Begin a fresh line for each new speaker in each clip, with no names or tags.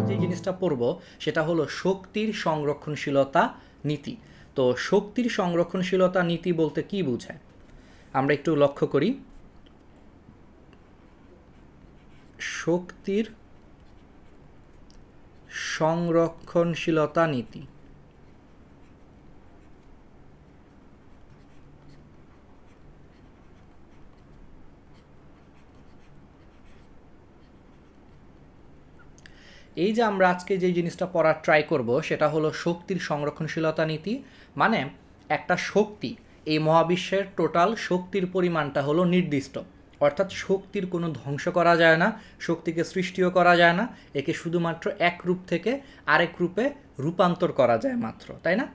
যে জিনিসটা পড়ব সেটা হলো শক্তির সংরক্ষণশীলতা নীতি। তো শক্তির সংরক্ষণশীলতা নীতি বলতে কি বোঝায় আমরা একটু লক্ষ্য করি। শক্তির সংরক্ষণশীলতা নীতি এই যে আমরা আজকে যে জিনিসটা পড়ার ট্রাই করব সেটা হলো শক্তির সংরক্ষণশীলতা নীতি। মানে একটা শক্তি, এই মহাবিশ্বের টোটাল শক্তির পরিমাণটা হলো নির্দিষ্ট, অর্থাৎ শক্তির কোনো ধ্বংস করা যায় না, শক্তিকে সৃষ্টিও করা যায় না, একে শুধুমাত্র এক রূপ থেকে আরেক রূপে রূপান্তর করা যায় মাত্র, তাই না?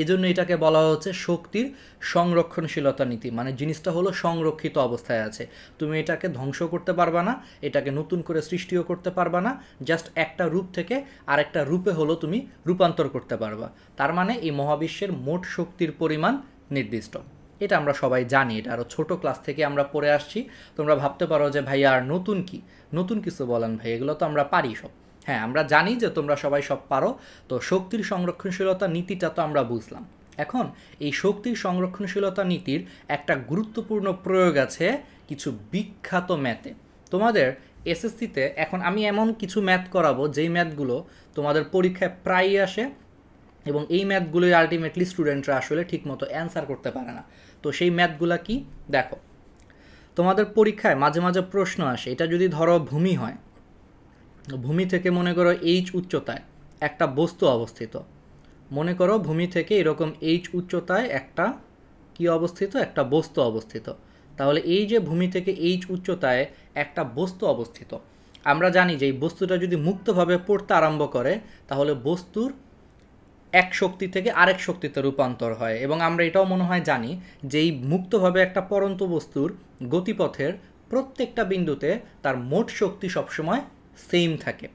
এজন্য এটাকে বলা হচ্ছে শক্তির সংরক্ষণশীলতা নীতি। মানে জিনিসটা হলো সংরক্ষিত অবস্থায় আছে, তুমি এটাকে ধ্বংস করতে পারবা না, এটাকে নতুন করে সৃষ্টিও করতে পারবা না, জাস্ট একটা রূপ থেকে আরেকটা রূপে হলো তুমি রূপান্তর করতে পারবা। তার মানে এই মহাবিশ্বের মোট শক্তির পরিমাণ নির্দিষ্ট। এটা আমরা সবাই জানি, এটা আরও ছোটো ক্লাস থেকে আমরা পড়ে আসছি। তোমরা ভাবতে পারো যে ভাই আর নতুন কি, নতুন কিছু বলেন ভাই, এগুলো তো আমরা পারি সব। হ্যাঁ, আমরা জানি যে তোমরা সবাই সব পারো। তো শক্তির সংরক্ষণশীলতা নীতিটা তো আমরা বুঝলাম। এখন এই শক্তির সংরক্ষণশীলতা নীতির একটা গুরুত্বপূর্ণ প্রয়োগ আছে কিছু বিখ্যাত ম্যাথে। তোমাদের এসএসসিতে এখন আমি এমন কিছু ম্যাথ করাবো যেই ম্যাথগুলো তোমাদের পরীক্ষায় প্রায়ই আসে, এবং এই ম্যাথগুলোই আলটিমেটলি স্টুডেন্টরা আসলে ঠিকমতো অ্যান্সার করতে পারে না। তো সেই ম্যাথগুলা কি দেখো, তোমাদের পরীক্ষায় মাঝে মাঝে প্রশ্ন আসে, এটা যদি ধরো ভূমি হয়, ভূমি থেকে মনে করো এইচ উচ্চতায় একটা বস্তু অবস্থিত, মনে করো ভূমি থেকে এরকম এইচ উচ্চতায় একটা কি অবস্থিত, একটা বস্তু অবস্থিত। তাহলে এই যে ভূমি থেকে এইচ উচ্চতায় একটা বস্তু অবস্থিত, আমরা জানি যে এই বস্তুটা যদি মুক্তভাবে পড়তে আরম্ভ করে তাহলে বস্তুর এক শক্তি থেকে আরেক শক্তিতে রূপান্তর হয়। এবং আমরা এটাও মনে হয় জানি যে এই মুক্তভাবে একটা পড়ন্ত বস্তুর গতিপথের প্রত্যেকটা বিন্দুতে তার মোট শক্তি সবসময় সেম থাকে।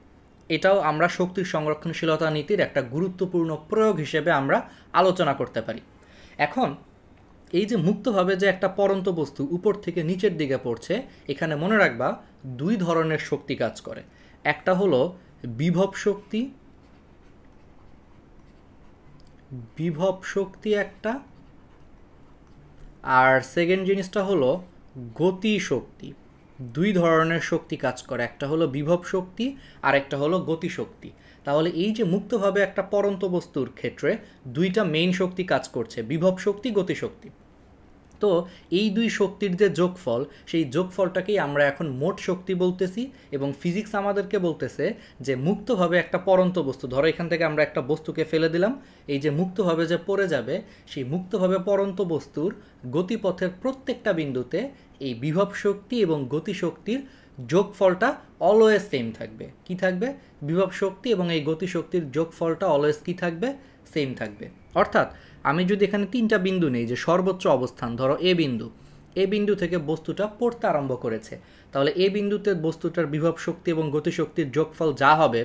এটাও আমরা শক্তির সংরক্ষণশীলতা নীতির একটা গুরুত্বপূর্ণ প্রয়োগ হিসেবে আমরা আলোচনা করতে পারি। এখন এই যে মুক্তভাবে যে একটা পড়ন্ত বস্তু উপর থেকে নিচের দিকে পড়ছে, এখানে মনে রাখবা দুই ধরনের শক্তি কাজ করে। একটা হলো বিভব শক্তি, বিভব শক্তি একটা, আর সেকেন্ড জিনিসটা হলো গতি শক্তি। দুই ধরনের শক্তি কাজ করে, একটা হলো বিভব শক্তি আর একটা হলো গতি শক্তি। তাহলে এই যে মুক্তভাবে একটা পড়ন্ত বস্তুর ক্ষেত্রে দুইটা মেইন শক্তি কাজ করছে, বিভব শক্তি, গতি শক্তি। তো এই দুই শক্তির যে যোগফল, সেই যোগফলটাকেই আমরা এখন মোট শক্তি বলতেছি। এবং ফিজিক্স আমাদেরকে বলতেছে যে মুক্তভাবে একটা পড়ন্ত বস্তু, ধরো এখান থেকে আমরা একটা বস্তুকে ফেলে দিলাম, এই যে মুক্তভাবে যে পড়ে যাবে সেই মুক্তভাবে পড়ন্ত বস্তুর গতিপথের প্রত্যেকটা বিন্দুতে এই বিভব শক্তি এবং গতি শক্তির যোগফলটা অলওয়েজ সেম থাকবে। কি থাকবে? বিভব শক্তি এবং এই গতি শক্তির যোগফলটা অলওয়েজ কি থাকবে? সেম থাকবে। অর্থাৎ আমি যদি এখানে তিনটা বিন্দু নেই, যে সর্বোচ্চ অবস্থান ধরো এ বিন্দু, এ বিন্দু থেকে বস্তুটা পড়তে আরম্ভ করেছে, তাহলে এ বিন্দুতে বস্তুটার বিভব শক্তি এবং গতিশক্তির যোগফল যা হবে,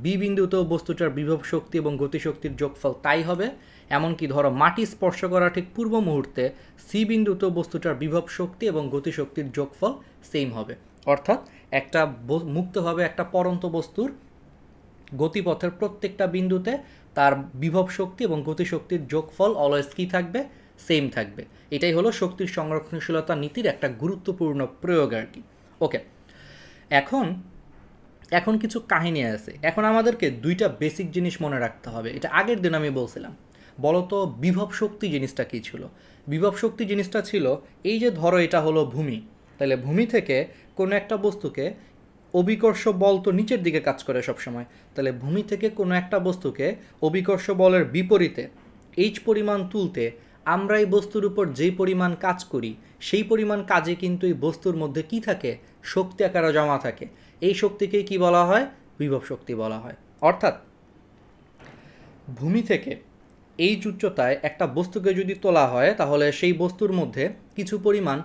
বি বিন্দুতেও বস্তুটার বিভব শক্তি এবং গতিশক্তির যোগফল তাই হবে। এমনকি ধরো মাটি স্পর্শ করার ঠিক পূর্ব মুহূর্তে সি বিন্দুতেও বস্তুটার বিভব শক্তি এবং গতিশক্তির যোগফল সেম হবে। অর্থাৎ একটা মুক্তভাবে একটা পড়ন্ত বস্তুর গতিপথের প্রত্যেকটা বিন্দুতে তার বিভব শক্তি এবং গতিশক্তির যোগফল অলওয়েজ কী থাকবে? সেম থাকবে। এটাই হলো শক্তির সংরক্ষণশীলতা নীতির একটা গুরুত্বপূর্ণ প্রয়োগ আর কি। ওকে, এখন কিছু কাহিনী আছে। এখন আমাদেরকে দুইটা বেসিক জিনিস মনে রাখতে হবে, এটা আগের দিন আমি বলছিলাম। বলতো বিভব শক্তি জিনিসটা কী ছিল? বিভব শক্তি জিনিসটা ছিল এই যে ধরো এটা হলো ভূমি, তাহলে ভূমি থেকে কোনো একটা বস্তুকে, অভিকর্ষ বল তো নিচের দিকে কাজ করে সবসময়, তাহলে ভূমি থেকে কোনো একটা বস্তুকে অভিকর্ষ বলের বিপরীতে এইচ পরিমাণ তুলতে আমরা এই বস্তুর উপর যেই পরিমাণ কাজ করি সেই পরিমাণ কাজে কিন্তু এই বস্তুর মধ্যে কি থাকে? শক্তি আকারে জমা থাকে। এই শক্তিকেই কি বলা হয়? বিভব শক্তি বলা হয়। অর্থাৎ ভূমি থেকে এইচ উচ্চতায় একটা বস্তুকে যদি তোলা হয় তাহলে সেই বস্তুর মধ্যে কিছু পরিমাণ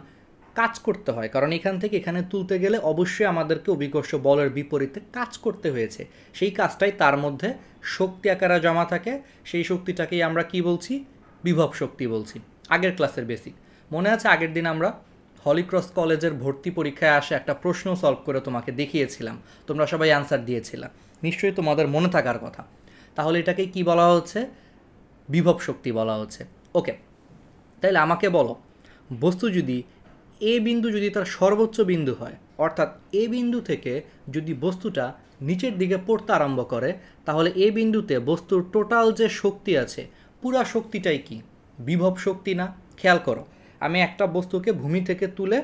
কাজ করতে হয়, কারণ এখান থেকে এখানে তুলতে গেলে অবশ্যই আমাদেরকে অভিকর্ষ বলের বিপরীতে কাজ করতে হয়েছে। সেই কাজটাই তার মধ্যে শক্তি আকারে জমা থাকে, সেই শক্তিটাকেই আমরা কি বলছি? বিভব শক্তি বলছি। আগের ক্লাসের বেসিক মনে আছে? আগের দিন আমরা হলিক্রস কলেজের ভর্তি পরীক্ষায় আসে একটা প্রশ্ন সলভ করে তোমাকে দেখিয়েছিলাম, তোমরা সবাই অ্যান্সার দিয়েছিলাম, নিশ্চয়ই তোমাদের মনে থাকার কথা। তাহলে এটাকে কি বলা হচ্ছে? বিভব শক্তি বলা হচ্ছে। ওকে, তাইলে আমাকে বলো, বস্তু যদি এ বিন্দু যদি তার সর্বোচ্চ বিন্দু হয়, অর্থাৎ এ বিন্দু থেকে যদি বস্তুটা নিচের দিকে পড়তে আরম্ভ করে, তাহলে এ বিন্দুতে বস্তুর টোটাল যে শক্তি আছে পুরা শক্তিটাই কি? বিভব শক্তি না? খেয়াল করো, আমি একটা বস্তুকে ভূমি থেকে তুলে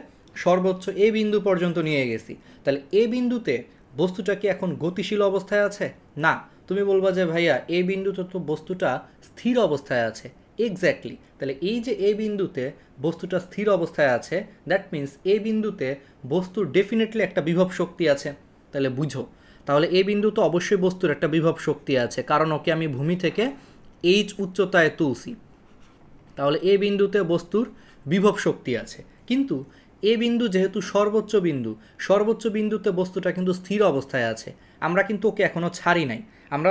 সর্বোচ্চ এ বিন্দু পর্যন্ত নিয়ে গেছি, তাহলে এ বিন্দুতে বস্তুটা কি এখন গতিশীল অবস্থায় আছে? না। তুমি বলবা যে ভাইয়া এ বিন্দুতে তো বস্তুটা স্থির অবস্থায় আছে। এক্স্যাক্টলি, তাহলে এই যে এ বিন্দুতে বস্তুটা স্থির অবস্থায় আছে, দ্যাট মিন্স এ বিন্দুতে বস্তুর ডেফিনেটলি একটা বিভব শক্তি আছে। তাহলে বুঝো, তাহলে এ বিন্দু তো অবশ্যই বস্তুর একটা বিভব শক্তি আছে, কারণ ওকে আমি ভূমি থেকে এইচ উচ্চতায় তুলছি, তাহলে এ বিন্দুতে বস্তুর বিভব শক্তি আছে। কিন্তু এ বিন্দু যেহেতু সর্বোচ্চ বিন্দুতে বস্তুটা কিন্তু স্থির অবস্থায় আছে, আমরা কিন্তু ওকে এখনও ছাড়ি নাই। আমরা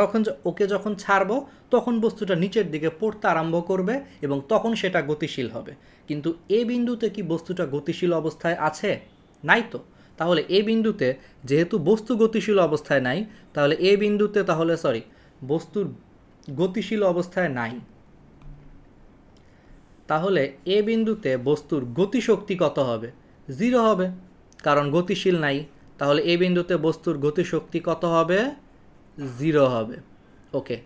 ওকে যখন ছাড়বো তখন বস্তুটা নিচের দিকে পড়তে আরম্ভ করবে এবং তখন সেটা গতিশীল হবে। কিন্তু এ বিন্দুতে কি বস্তুটা গতিশীল অবস্থায় আছে? নাই তো। তাহলে এ বিন্দুতে যেহেতু বস্তু গতিশীল অবস্থায় নাই, তাহলে এ বিন্দুতে বস্তুর গতিশীল অবস্থায় নাই, তাহলে এ বিন্দুতে বস্তুর গতিশক্তি কত হবে? 0 হবে, কারণ গতিশীল নাই। তাহলে এ বিন্দুতে বস্তুর গতিশক্তি কত হবে? 0 হবে। ওকে,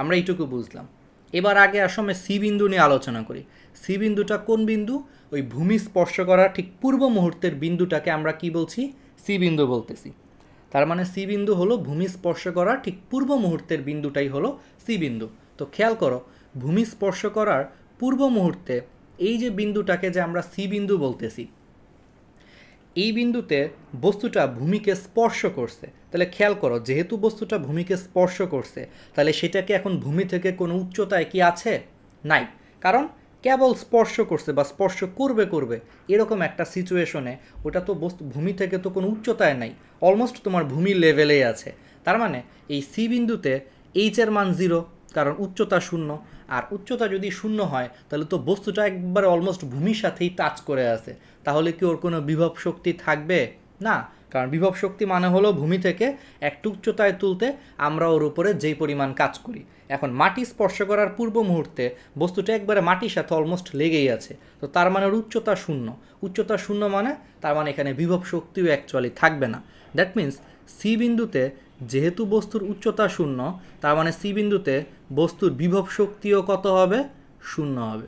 আমরা এইটুকু বুঝলাম। এবার আগে আসলে সি বিন্দু নিয়ে আলোচনা করি। সি বিন্দুটা কোন বিন্দু? ওই ভূমি স্পর্শ করার ঠিক পূর্ব মুহূর্তের বিন্দুটাকে আমরা কি বলছি? সি বিন্দু বলতেছি। তার মানে সি বিন্দু হলো ভূমি স্পর্শ করার ঠিক পূর্ব মুহূর্তের বিন্দুটাই হলো সি বিন্দু। তো খেয়াল করো, ভূমি স্পর্শ করার পূর্ব মুহূর্তে এই যে বিন্দুটাকে যে আমরা সি বিন্দু বলতেছি, এই বিন্দুতে বস্তুটা ভূমিকে স্পর্শ করছে। তাহলে খেয়াল করো, যেহেতু বস্তুটা ভূমিকে স্পর্শ করছে, তাহলে সেটাকে এখন ভূমি থেকে কোনো উচ্চতায় কি আছে? নাই, কারণ কেবল স্পর্শ করছে বা স্পর্শ করবে এরকম একটা সিচুয়েশনে ওটা তো ভূমি থেকে তো কোনো উচ্চতায় নাই, অলমোস্ট তোমার ভূমির লেভেলেই আছে। তার মানে এই সি বিন্দুতে এইচের মান 0, কারণ উচ্চতা 0, আর উচ্চতা যদি 0 হয় তাহলে তো বস্তুটা একবারে অলমোস্ট ভূমির সাথেই টাচ করে আছে। তাহলে কি ওর কোনো বিভব শক্তি থাকবে? না, কারণ বিভব শক্তি মানে হলো ভূমি থেকে একটু উচ্চতায় তুলতে আমরা ওর উপরে যেই পরিমাণ কাজ করি। এখন মাটি স্পর্শ করার পূর্ব মুহূর্তে বস্তুটা একবারে মাটির সাথে অলমোস্ট লেগেই আছে, তো তার মানে ওর উচ্চতা 0। উচ্চতা 0 মানে তার মানে এখানে বিভব শক্তিও অ্যাকচুয়ালি থাকবে না। দ্যাট মিন্স সি বিন্দুতে যেহেতু বস্তুর উচ্চতা 0, তার মানে সি বিন্দুতে বস্তুর বিভব শক্তিও কত হবে? 0 হবে।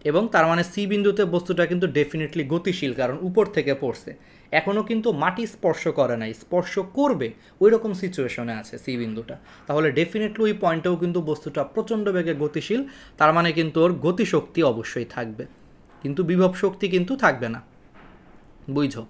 এবং তার মানে সি বিন্দুতে বস্তুটা কিন্তু ডেফিনেটলি গতিশীল, কারণ উপর থেকে পড়ছে, এখনও কিন্তু মাটি স্পর্শ করে নাই, স্পর্শ করবে ওই রকম সিচুয়েশনে আছে সি বিন্দুটা। তাহলে ডেফিনেটলি ওই পয়েন্টেও কিন্তু বস্তুটা প্রচণ্ড বেগে গতিশীল, তার মানে কিন্তু ওর গতিশক্তি অবশ্যই থাকবে, কিন্তু বিভব শক্তি কিন্তু থাকবে না। বুঝছো?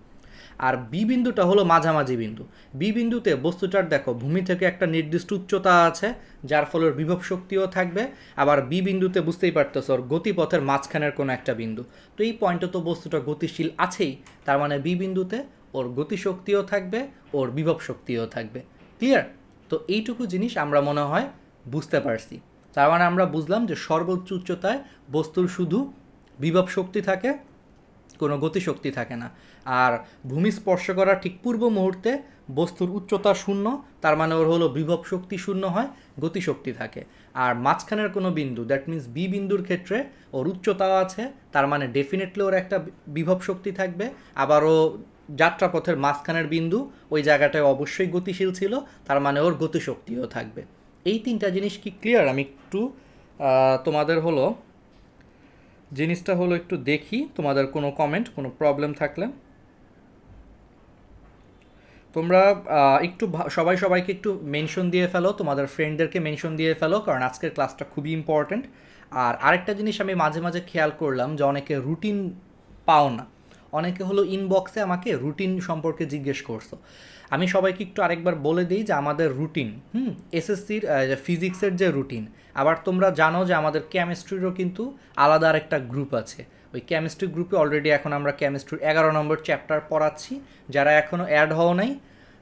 আর বি বিন্দুটা হলো মাঝামাঝি বিন্দু। বি বিন্দুতে বস্তুটার দেখো ভূমি থেকে একটা নির্দিষ্ট উচ্চতা আছে, যার ফলে ওর বিভব শক্তিও থাকবে। আবার বি বিন্দুতে বুঝতেই পারতেছ ওর গতিপথের মাঝখানের কোনো একটা বিন্দু, তো এই পয়েন্টে তো বস্তুটা গতিশীল আছেই, তার মানে বি বিন্দুতে ওর গতিশক্তিও থাকবে, ওর বিভব শক্তিও থাকবে। ক্লিয়ার? তো এইটুকু জিনিস আমরা মনে হয় বুঝতে পারছি। তার মানে আমরা বুঝলাম যে সর্বোচ্চ উচ্চতায় বস্তুর শুধু বিভব শক্তি থাকে, কোনো গতিশক্তি থাকে না। আর ভূমি স্পর্শ করার ঠিক পূর্ব মুহূর্তে বস্তুর উচ্চতা 0, তার মানে ওর হলো বিভব শক্তি 0 হয়, গতিশক্তি থাকে। আর মাঝখানের কোনো বিন্দু, দ্যাট মিন্স বি বিন্দুর ক্ষেত্রে ওর উচ্চতাও আছে, তার মানে ডেফিনেটলি ওর একটা বিভব শক্তি থাকবে। আবারও যাত্রাপথের মাঝখানের বিন্দু ওই জায়গাটায় অবশ্যই গতিশীল ছিল, তার মানে ওর গতিশক্তিও থাকবে। এই তিনটা জিনিস কি ক্লিয়ার? আমি একটু তোমাদের হলো জিনিসটা হলো একটু দেখি তোমাদের কোনো কমেন্ট, কোনো প্রবলেম থাকলে তোমরা একটু সবাইকে একটু মেনশন দিয়ে ফেলো, তোমাদের ফ্রেন্ডদেরকে মেনশন দিয়ে ফেলো, কারণ আজকের ক্লাসটা খুবই ইম্পর্ট্যান্ট। আর আরেকটা জিনিস আমি মাঝে মাঝে খেয়াল করলাম যে অনেকে রুটিন পাও না, অনেকে হলো ইনবক্সে আমাকে রুটিন সম্পর্কে জিজ্ঞেস করছো। আমি সবাইকে একটু আরেকবার বলে দিই যে আমাদের রুটিন এসএসসির ফিজিক্সের যে রুটিন, আবার তোমরা জানো যে আমাদের কেমিস্ট্রিরও কিন্তু আলাদা আরেকটা গ্রুপ আছে। ওই কেমিস্ট্রি গ্রুপে অলরেডি এখন আমরা কেমিস্ট্রির 11 নম্বর চ্যাপ্টার পড়াচ্ছি। যারা এখনও অ্যাড হও নাই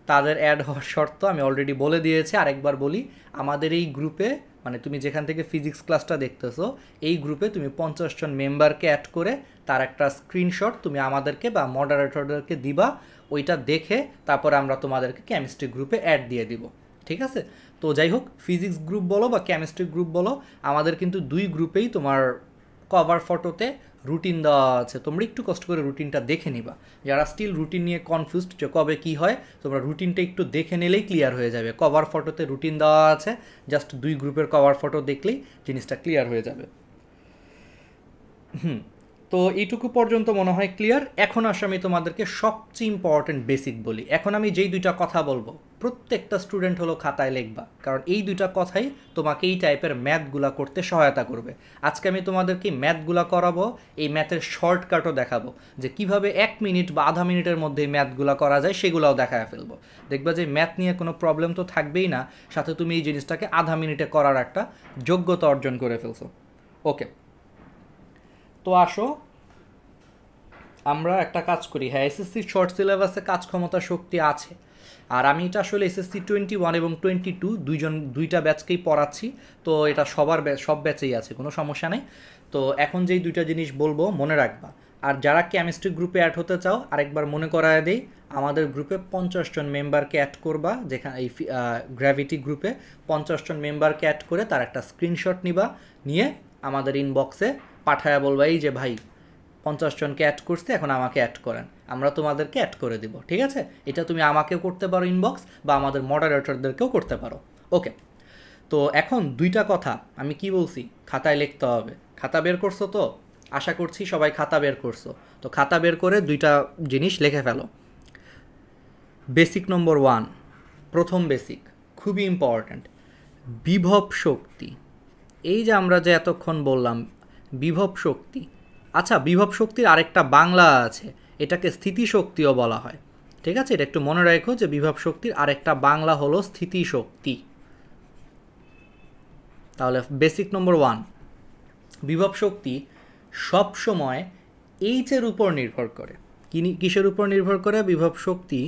তাদের অ্যাড হওয়ার শর্ত আমি অলরেডি বলে দিয়েছি, আরেকবার বলি। আমাদের এই গ্রুপে, মানে তুমি যেখান থেকে ফিজিক্স ক্লাসটা দেখতেছো, এই গ্রুপে তুমি 50 জন মেম্বারকে অ্যাড করে তার একটা স্ক্রিনশট তুমি আমাদেরকে বা মডারেটরদেরকে দিবা, ওইটা দেখে তারপরে আমরা তোমাদেরকে কেমিস্ট্রি গ্রুপে অ্যাড দিয়ে দিব, ঠিক আছে? তো যাই হোক, ফিজিক্স গ্রুপ বলো বা কেমিস্ট্রি গ্রুপ বলো, আমাদের কিন্তু দুই গ্রুপেই তোমার কভার ফটোতে রুটিন দেওয়া আছে। তোমরা একটু কষ্ট করে রুটিনটা দেখে নিবা। যারা স্টিল রুটিন নিয়ে কনফিউজড যে কবে কী হয়, তোমরা রুটিনটা একটু দেখে নিলেই ক্লিয়ার হয়ে যাবে। কভার ফটোতে রুটিন দেওয়া আছে, জাস্ট দুই গ্রুপের কভার ফটো দেখলেই জিনিসটা ক্লিয়ার হয়ে যাবে। তো এইটুকু পর্যন্ত মনে হয় ক্লিয়ার। এখন আসলে আমি তোমাদেরকে সবচেয়ে ইম্পর্টেন্ট বেসিক বলি। এখন আমি যেই দুইটা কথা বলবো প্রত্যেকটা স্টুডেন্ট হলো খাতায় লিখবা, কারণ এই দুইটা কথাই তোমাকে এই টাইপের ম্যাথগুলা করতে সহায়তা করবে। আজকে আমি তোমাদেরকে ম্যাথগুলা করাবো, এই ম্যাথের শর্টকাটও দেখাবো, যে কিভাবে 1 মিনিট বা আধা মিনিটের মধ্যে এই ম্যাথগুলা করা যায় সেগুলোও দেখায় ফেলবো। দেখবা যে ম্যাথ নিয়ে কোনো প্রবলেম তো থাকবেই না, সাথে তুমি এই জিনিসটাকে আধা মিনিটে করার একটা যোগ্যতা অর্জন করে ফেলছো। ওকে, তো আসো আমরা একটা কাজ করি। হ্যাঁ, এসএসসি শর্ট সিলেবাসে কাজ ক্ষমতা শক্তি আছে, আর আমি এটা আসলে এসএসসি 21 এবং 22 দুইটা ব্যাচকেই পড়াচ্ছি, তো এটা সব ব্যাচেই আছে, কোনো সমস্যা নেই। তো এখন যেই দুইটা জিনিস বলবো মনে রাখবা। আর যারা কেমিস্ট্রি গ্রুপে অ্যাড হতে চাও, আরেকবার মনে করায় দেই, আমাদের গ্রুপে 50 জন মেম্বারকে অ্যাড করবা। যেখানে এই গ্র্যাভিটি গ্রুপে 50 জন মেম্বারকে অ্যাড করে তার একটা স্ক্রিনশট নিয়ে আমাদের ইনবক্সে পাঠায়া বলবা, এই যে ভাই 50 জনকে অ্যাড করতে, এখন আমাকে অ্যাড করেন, আমরা তোমাদেরকে অ্যাড করে দিব, ঠিক আছে? এটা তুমি আমাকেও করতে পারো ইনবক্স, বা আমাদের মডারেটরদেরকেও করতে পারো। ওকে, তো এখন দুইটা কথা আমি কি বলছি, খাতায় লিখতে হবে। খাতা বের করছো তো? আশা করছি সবাই খাতা বের করছো। তো খাতা বের করে দুইটা জিনিস লিখে ফেলো। বেসিক নম্বর 1, প্রথম বেসিক, খুবই ইম্পর্ট্যান্ট, বিভব শক্তি। এই যে আমরা যে এতক্ষণ বললাম বিভব শক্তি, আচ্ছা বিভব শক্তির আরেকটা বাংলা আছে, এটাকে স্থিতিশক্তিও বলা হয়, ঠিক আছে? এটা একটু মনে রাখো যে বিভব শক্তির আরেকটা বাংলা হলো স্থিতিশক্তি। তাহলে বেসিক নম্বর 1, বিভব শক্তি সবসময় এইচের উপর নির্ভর করে। কিসের উপর নির্ভর করে? বিভব শক্তি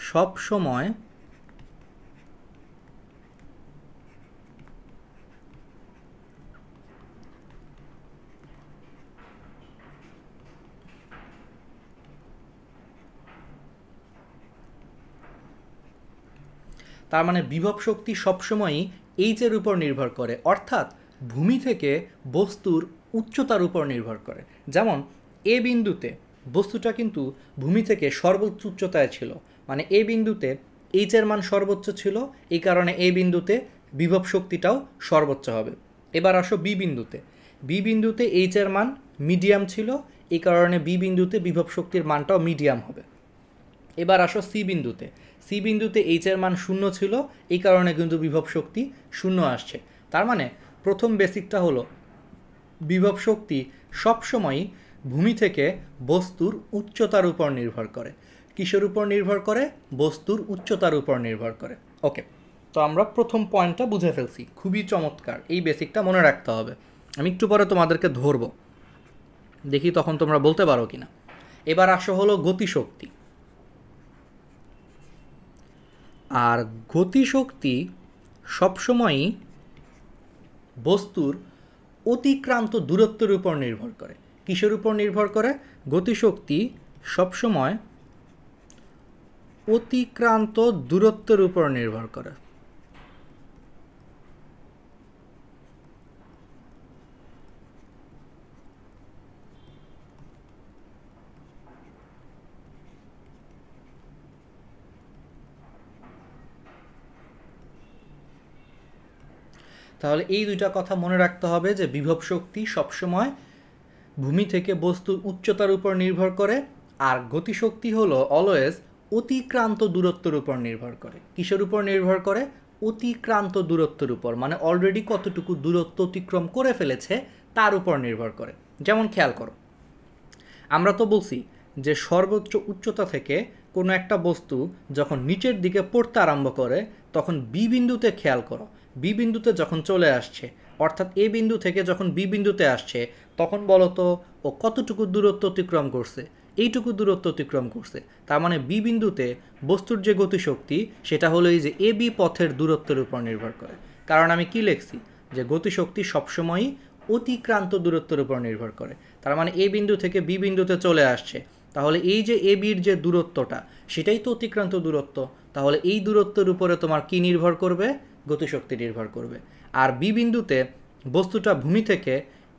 সবসময় তার মানে বিভব শক্তি সবসময়ই এইচের উপর নির্ভর করে, অর্থাৎ ভূমি থেকে বস্তুর উচ্চতার উপর নির্ভর করে। যেমন এ বিন্দুতে বস্তুটা কিন্তু ভূমি থেকে সর্বোচ্চ উচ্চতায় ছিল, মানে এ বিন্দুতে এইচের মান সর্বোচ্চ ছিল, এই কারণে এ বিন্দুতে বিভব শক্তিটাও সর্বোচ্চ হবে। এবার আসো বি বিন্দুতে এইচের মান মিডিয়াম ছিল, এই কারণে বি বিন্দুতে বিভব শক্তির মানটাও মিডিয়াম হবে। এবার আসো সি বিন্দুতে এইচের মান 0 ছিল, এই কারণে কিন্তু বিভব শক্তি 0 আসছে। তার মানে প্রথম বেসিকটা হলো বিভব শক্তি সবসময়ই ভূমি থেকে বস্তুর উচ্চতার উপর নির্ভর করে। কিসের উপর নির্ভর করে? বস্তুর উচ্চতার উপর নির্ভর করে। ওকে, তো আমরা প্রথম পয়েন্টটা বুঝে ফেলছি, খুবই চমৎকার, এই বেসিকটা মনে রাখতে হবে। আমি একটু পরে তোমাদেরকে ধরবো, দেখি তখন তোমরা বলতে পারো কিনা। এবার আসো হলো গতিশক্তি। আর গতিশক্তি সবসময়ই বস্তুর অতিক্রান্ত দূরত্বের উপর নির্ভর করে। কিসের উপর নির্ভর করে? গতিশক্তি সবসময় অতিক্রান্ত দূরত্বের উপর নির্ভর করে। তাহলে এই দুইটা কথা মনে রাখতে হবে যে বিভব শক্তি সবসময় ভূমি থেকে বস্তুর উচ্চতার উপর নির্ভর করে, আর গতিশক্তি হলো অলওয়েজ অতিক্রান্ত দূরত্বের উপর নির্ভর করে। কিসের উপর নির্ভর করে? অতিক্রান্ত দূরত্বের উপর, মানে অলরেডি কতটুকু দূরত্ব অতিক্রম করে ফেলেছে তার উপর নির্ভর করে। যেমন খেয়াল করো, আমরা তো বলছি যে সর্বোচ্চ উচ্চতা থেকে কোনো একটা বস্তু যখন নিচের দিকে পড়তে আরম্ভ করে, তখন বি বিন্দুতে খেয়াল করো, বি বিন্দুতে যখন চলে আসছে, অর্থাৎ এ বিন্দু থেকে যখন বি বিন্দুতে আসছে, তখন বলো তো ও কতটুকু দূরত্ব অতিক্রম করছে? এইটুকু দূরত্ব অতিক্রম করছে। তার মানে বি বিন্দুতে বস্তুর যে গতিশক্তি সেটা হলো এই যে এ বি পথের দূরত্বের উপর নির্ভর করে। কারণ আমি কি লিখছি যে গতিশক্তি সবসময়ই অতিক্রান্ত দূরত্বের উপর নির্ভর করে। তার মানে এ বিন্দু থেকে বি বিন্দুতে চলে আসছে, তাহলে এই যে এ বির যে দূরত্বটা সেটাই তো অতিক্রান্ত দূরত্ব। তাহলে এই দূরত্বের উপরে তোমার কি নির্ভর করবে? গতিশক্তি নির্ভর করবে। আর বি বিন্দুতে বস্তুটা ভূমি থেকে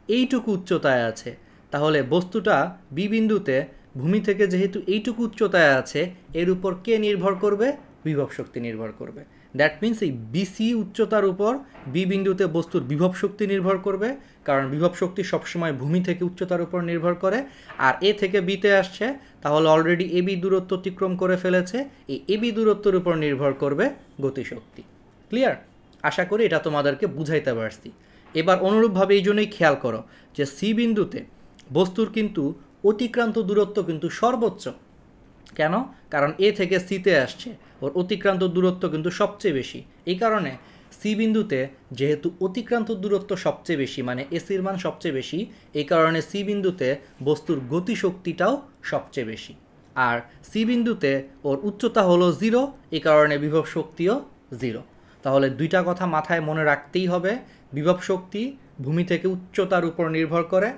এইটুকু উচ্চতায় আছে, তাহলে বস্তুটা বি বিন্দুতে ভূমি থেকে যেহেতু এইটুকু উচ্চতায় আছে, এর উপর কে নির্ভর করবে? বিভব শক্তি নির্ভর করবে। দ্যাট মিন্স এই বিসি উচ্চতার উপর বি বিন্দুতে বস্তুর বিভব শক্তি নির্ভর করবে, কারণ বিভব শক্তি সবসময় ভূমি থেকে উচ্চতার উপর নির্ভর করে। আর এ থেকে বিতে আসছে, তাহলে অলরেডি এ বি দূরত্ব অতিক্রম করে ফেলেছে, এই এ বি দূরত্বের উপর নির্ভর করবে গতিশক্তি। ক্লিয়ার? আশা করি এটা তোমাদেরকে বুঝাইতে পারছি। এবার অনুরূপভাবে এই জন্যই খেয়াল করো যে সি বিন্দুতে বস্তুর কিন্তু অতিক্রান্ত দূরত্ব কিন্তু সর্বোচ্চ। কেন? কারণ এ থেকে সিতে আসছে, ওর অতিক্রান্ত দূরত্ব কিন্তু সবচেয়ে বেশি। এই কারণে সি বিন্দুতে যেহেতু অতিক্রান্ত দূরত্ব সবচেয়ে বেশি, মানে এসির মান সবচেয়ে বেশি, এই কারণে সি বিন্দুতে বস্তুর গতিশক্তিটাও সবচেয়ে বেশি। আর সি বিন্দুতে ওর উচ্চতা হলো 0, এই কারণে বিভব শক্তিও 0। তাহলে দুইটা কথা মাথায় মনে রাখতেই হবে, বিভব শক্তি ভূমি থেকে উচ্চতার উপর নির্ভর করে,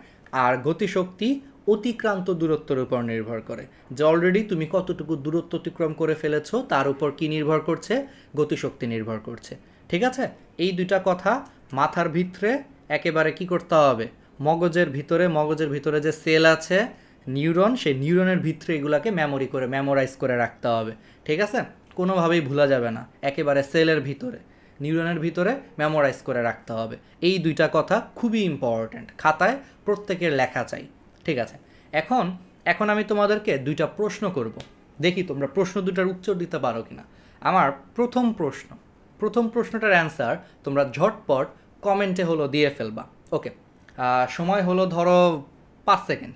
আর গতিশক্তি অতিক্রান্ত দূরত্বের উপর নির্ভর করে। যে অলরেডি তুমি কতটুকু দূরত্ব অতিক্রম করে ফেলেছো তার উপর কি নির্ভর করছে? গতিশক্তি নির্ভর করছে। ঠিক আছে? এই দুইটা কথা মাথার ভিতরে একেবারে কি করতে হবে? মগজের ভিতরে যে সেল আছে নিউরন, সেই নিউরনের ভিতরে এগুলাকে মেমোরাইজ করে রাখতে হবে। ঠিক আছে? কোনোভাবেই ভুলা যাবে না, একেবারে সেলের ভিতরে, নিউরনের ভিতরে মেমোরাইজ করে রাখতে হবে। এই দুইটা কথা খুবই ইম্পর্ট্যান্ট, খাতায় প্রত্যেকের লেখা চাই। ঠিক আছে? এখন আমি তোমাদেরকে দুইটা প্রশ্ন করব, দেখি তোমরা প্রশ্ন দুটার উত্তর দিতে পারো কিনা। আমার প্রথম প্রশ্নটার অ্যান্সার তোমরা ঝটপট কমেন্টে হলো দিয়ে ফেলবা। ওকে, সময় হলো ধরো 5 সেকেন্ড।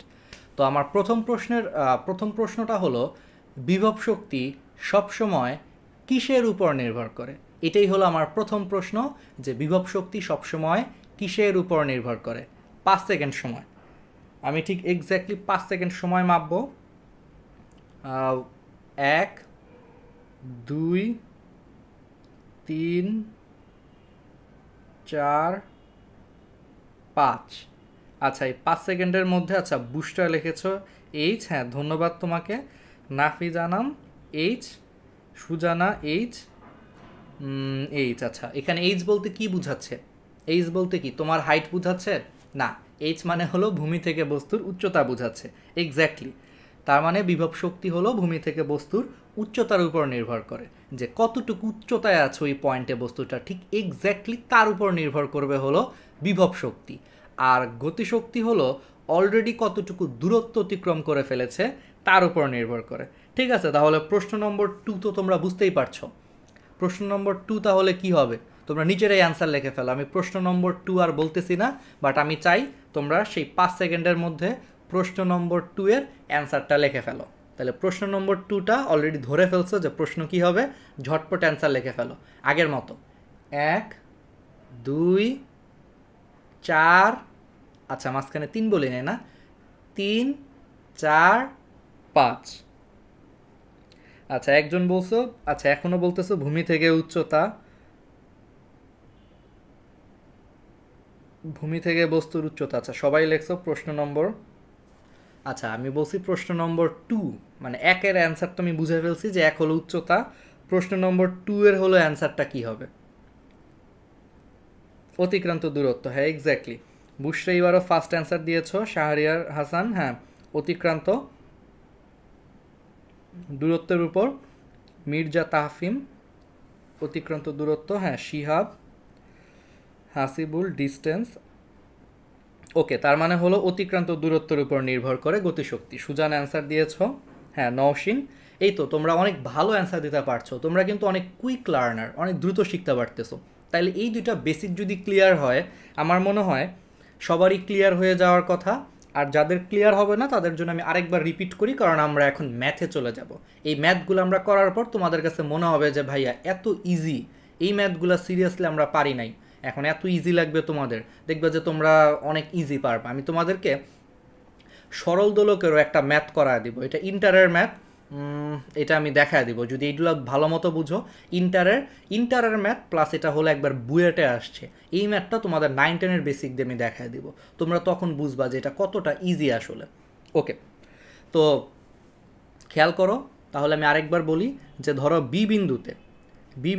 তো আমার প্রথম প্রশ্নটা হলো, বিভব শক্তি সবসময় কিসের উপর নির্ভর করে? এটাই হলো আমার প্রথম প্রশ্ন, যে বিভব শক্তি সবসময় কিসের উপর নির্ভর করে। 5 সেকেন্ড সময়, আমি ঠিক এক্স্যাক্টলি 5 সেকেন্ড সময় মাপবো। 1 2 3 4 5। আচ্ছা, এই 5 সেকেন্ডের মধ্যে আচ্ছা বুস্টার লিখেছো এইচ, হ্যাঁ ধন্যবাদ তোমাকে। নাফিজা নাম এইচ, সুজানা এইচ, এইচ। আচ্ছা, এখানে এইচ বলতে কি বুঝাচ্ছে? এইচ বলতে কি তোমার হাইট বুঝাচ্ছে? না, এইচ মানে হলো ভূমি থেকে বস্তুর উচ্চতা বুঝাচ্ছে। এক্স্যাক্টলি, তার মানে বিভব শক্তি হলো ভূমি থেকে বস্তুর উচ্চতার উপর নির্ভর করে, যে কতটুকু উচ্চতায় আছে ওই পয়েন্টে বস্তুটা, ঠিক এক্স্যাক্টলি তার উপর নির্ভর করবে হলো বিভব শক্তি। আর গতিশক্তি হলো অলরেডি কতটুকু দূরত্ব অতিক্রম করে ফেলেছে তার উপর নির্ভর করে। ঠিক আছে? তাহলে প্রশ্ন নম্বর 2 তো তোমরা বুঝতেই পারছো। প্রশ্ন নম্বর 2 তাহলে কি হবে? তোমরা নিজেরাই অ্যান্সার লিখে ফেলো। আমি প্রশ্ন নম্বর 2 আর বলতেছি না, বাট আমি চাই তোমরা সেই 5 সেকেন্ডের মধ্যে প্রশ্ন নম্বর 2 এর অ্যান্সারটা লিখে ফেলো। তাহলে প্রশ্ন নম্বর 2টা অলরেডি ধরে ফেলছো যে প্রশ্ন কি হবে, ঝটপট অ্যান্সার লিখে ফেলো আগের মতো। 1 2 4, আচ্ছা মাঝখানে 3 বলি নাই না, 3 4 5। আচ্ছা, একজন বলছো, আচ্ছা এখনো বলতেছো ভূমি থেকে উচ্চতা, ভূমি থেকে বস্তুর উচ্চতা। আচ্ছা, সবাই লেখছো প্রশ্ন নম্বর, আচ্ছা আমি বলছি প্রশ্ন নম্বর 2, মানে 1 এর অ্যান্সার তো আমি বুঝে ফেলছি যে 1 হলো উচ্চতা। প্রশ্ন নম্বর 2 এর হলো অ্যান্সারটা কি হবে? অতিক্রান্ত দূরত্ব। হ্যাঁ এক্স্যাক্টলি, বুশরা এবারও ফার্স্ট অ্যান্সার দিয়েছো। শাহরিয়ার হাসান, হ্যাঁ অতিক্রান্ত দূরত্বের উপর। মির্জা তাহফিম, অতিক্রান্ত দূরত্ব। হ্যাঁ শিহাব, হাসিবুল, ডিস্টেন্স। ওকে, তার মানে হলো অতিক্রান্ত দূরত্বের উপর নির্ভর করে গতিশক্তি। সুজান অ্যান্সার দিয়েছো। হ্যাঁ নওশিন, এই তো তোমরা অনেক ভালো অ্যান্সার দিতে পারছো। তোমরা কিন্তু অনেক কুইক লার্নার, অনেক দ্রুত শিখতে পারতেছো। তাইলে এই দুইটা বেসিক যদি ক্লিয়ার হয়, আমার মনে হয় সবারই ক্লিয়ার হয়ে যাওয়ার কথা। আর যাদের ক্লিয়ার হবে না তাদের জন্য আমি আরেকবার রিপিট করি, কারণ আমরা এখন ম্যাথে চলে যাব। এই ম্যাথগুলো আমরা করার পর তোমাদের কাছে মনে হবে যে ভাইয়া এত ইজি, এই ম্যাথগুলো সিরিয়াসলি আমরা পারি নাই, এখন এত ইজি লাগবে তোমাদের, দেখবে যে তোমরা অনেক ইজি পারবে। আমি তোমাদেরকে সরল দোলকেরও একটা ম্যাথ করায় দিব, এটা ইন্টারের ম্যাথ। এটা আমি দেখায় দিব যদি এইগুলো ভালো মতো বুঝো। ইন্টারের ম্যাথ প্লাস এটা হলো একবার বুয়েটে আসছে, এই ম্যাথটা তোমাদের 9-10-এর বেসিক দিয়ে আমি দেখায় দিব, তোমরা তখন বুঝবা যে এটা কতটা ইজি আসলে। ওকে, তো খেয়াল করো তাহলে আমি আরেকবার বলি যে ধরো বি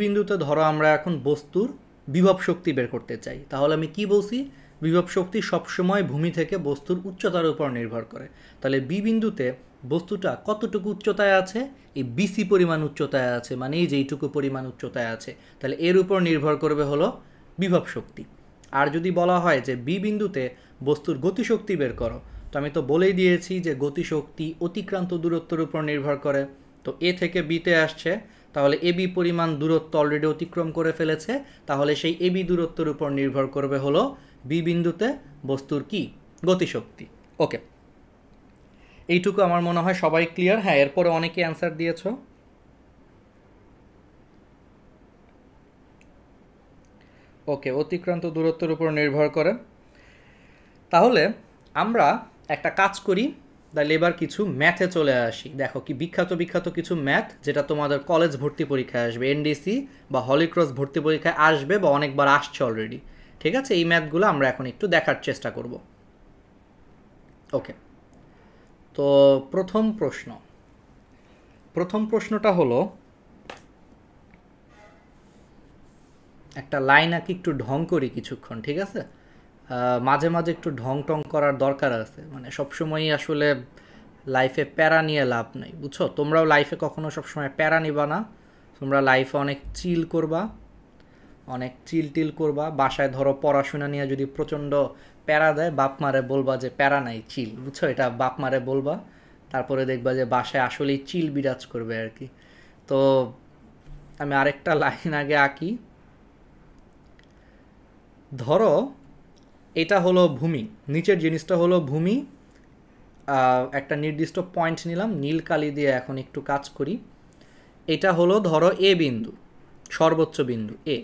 বিন্দুতে ধরো আমরা এখন বস্তুর বিভব শক্তি বের করতে চাই, তাহলে আমি কি বলছি, বিভব শক্তি সবসময় ভূমি থেকে বস্তুর উচ্চতার উপর নির্ভর করে। তাহলে বি বিন্দুতে বস্তুটা কতটুকু উচ্চতায় আছে, এই বিসি পরিমাণ উচ্চতায় আছে, মানে এই যে এইটুকু পরিমাণ উচ্চতায় আছে, তাহলে এর উপর নির্ভর করবে হলো বিভব শক্তি। আর যদি বলা হয় যে বি বিন্দুতে বস্তুর গতিশক্তি বের করো, তো আমি তো বলেই দিয়েছি যে গতিশক্তি অতিক্রান্ত দূরত্বের উপর নির্ভর করে। তো এ থেকে বিতে আসছে, তাহলে এবি পরিমাণ দূরত্ব অলরেডি অতিক্রম করে ফেলেছে, তাহলে সেই এবি দূরত্বের উপর নির্ভর করবে হলো বি বিন্দুতে বস্তুর কি গতিশক্তি। ওকে, এইটুকু আমার মনে হয় সবাই ক্লিয়ার। হ্যাঁ, এরপরে অনেকে অ্যান্সার দিয়েছ। ওকে, অতিক্রান্ত দূরত্বের উপর নির্ভর করে। তাহলে আমরা একটা কাজ করি, তাহলে এবার কিছু ম্যাথে চলে আসি। দেখো কি বিখ্যাত কিছু ম্যাথ যেটা তোমাদের কলেজ ভর্তি পরীক্ষায় আসবে, এনডিসি বা হলিক্রস ভর্তি পরীক্ষায় আসবে বা অনেকবার আসছে অলরেডি। ঠিক আছে, এই ম্যাথগুলো আমরা এখন একটু দেখার চেষ্টা করব। ওকে, তো প্রথম প্রশ্নটা হলো, একটা লাইন আঁকি, একটু ঢং করি কিছুক্ষণ, ঠিক আছে? মাঝে মাঝে একটু ঢং টং করার দরকার আছে, মানে সবসময়ই আসলে লাইফে প্যারা নিয়ে লাভ নেই, বুঝছো? তোমরাও লাইফে কখনো সবসময় প্যারা নিবা না, তোমরা লাইফে অনেক চিল করবা, অনেক চিল করবা। বাসায় ধরো পড়াশোনা নিয়ে যদি প্রচণ্ড প্যারা দেয়, বাপ মারে বলবা যে প্যারা নাই, চিল, বুঝছো? এটা বাপ মারে বলবা, তারপরে দেখবা যে বাসায় আসলেই চিল বিরাজ করবে আর কি। তো আমি আরেকটা লাইন আগে আঁকি। ধরো এটা হলো ভূমি, নিচের জিনিসটা হলো ভূমি, একটা নির্দিষ্ট পয়েন্ট নিলাম, নীল কালি দিয়ে এখন একটু কাজ করি। এটা হলো ধরো এ বিন্দু, সর্বোচ্চ বিন্দু এ।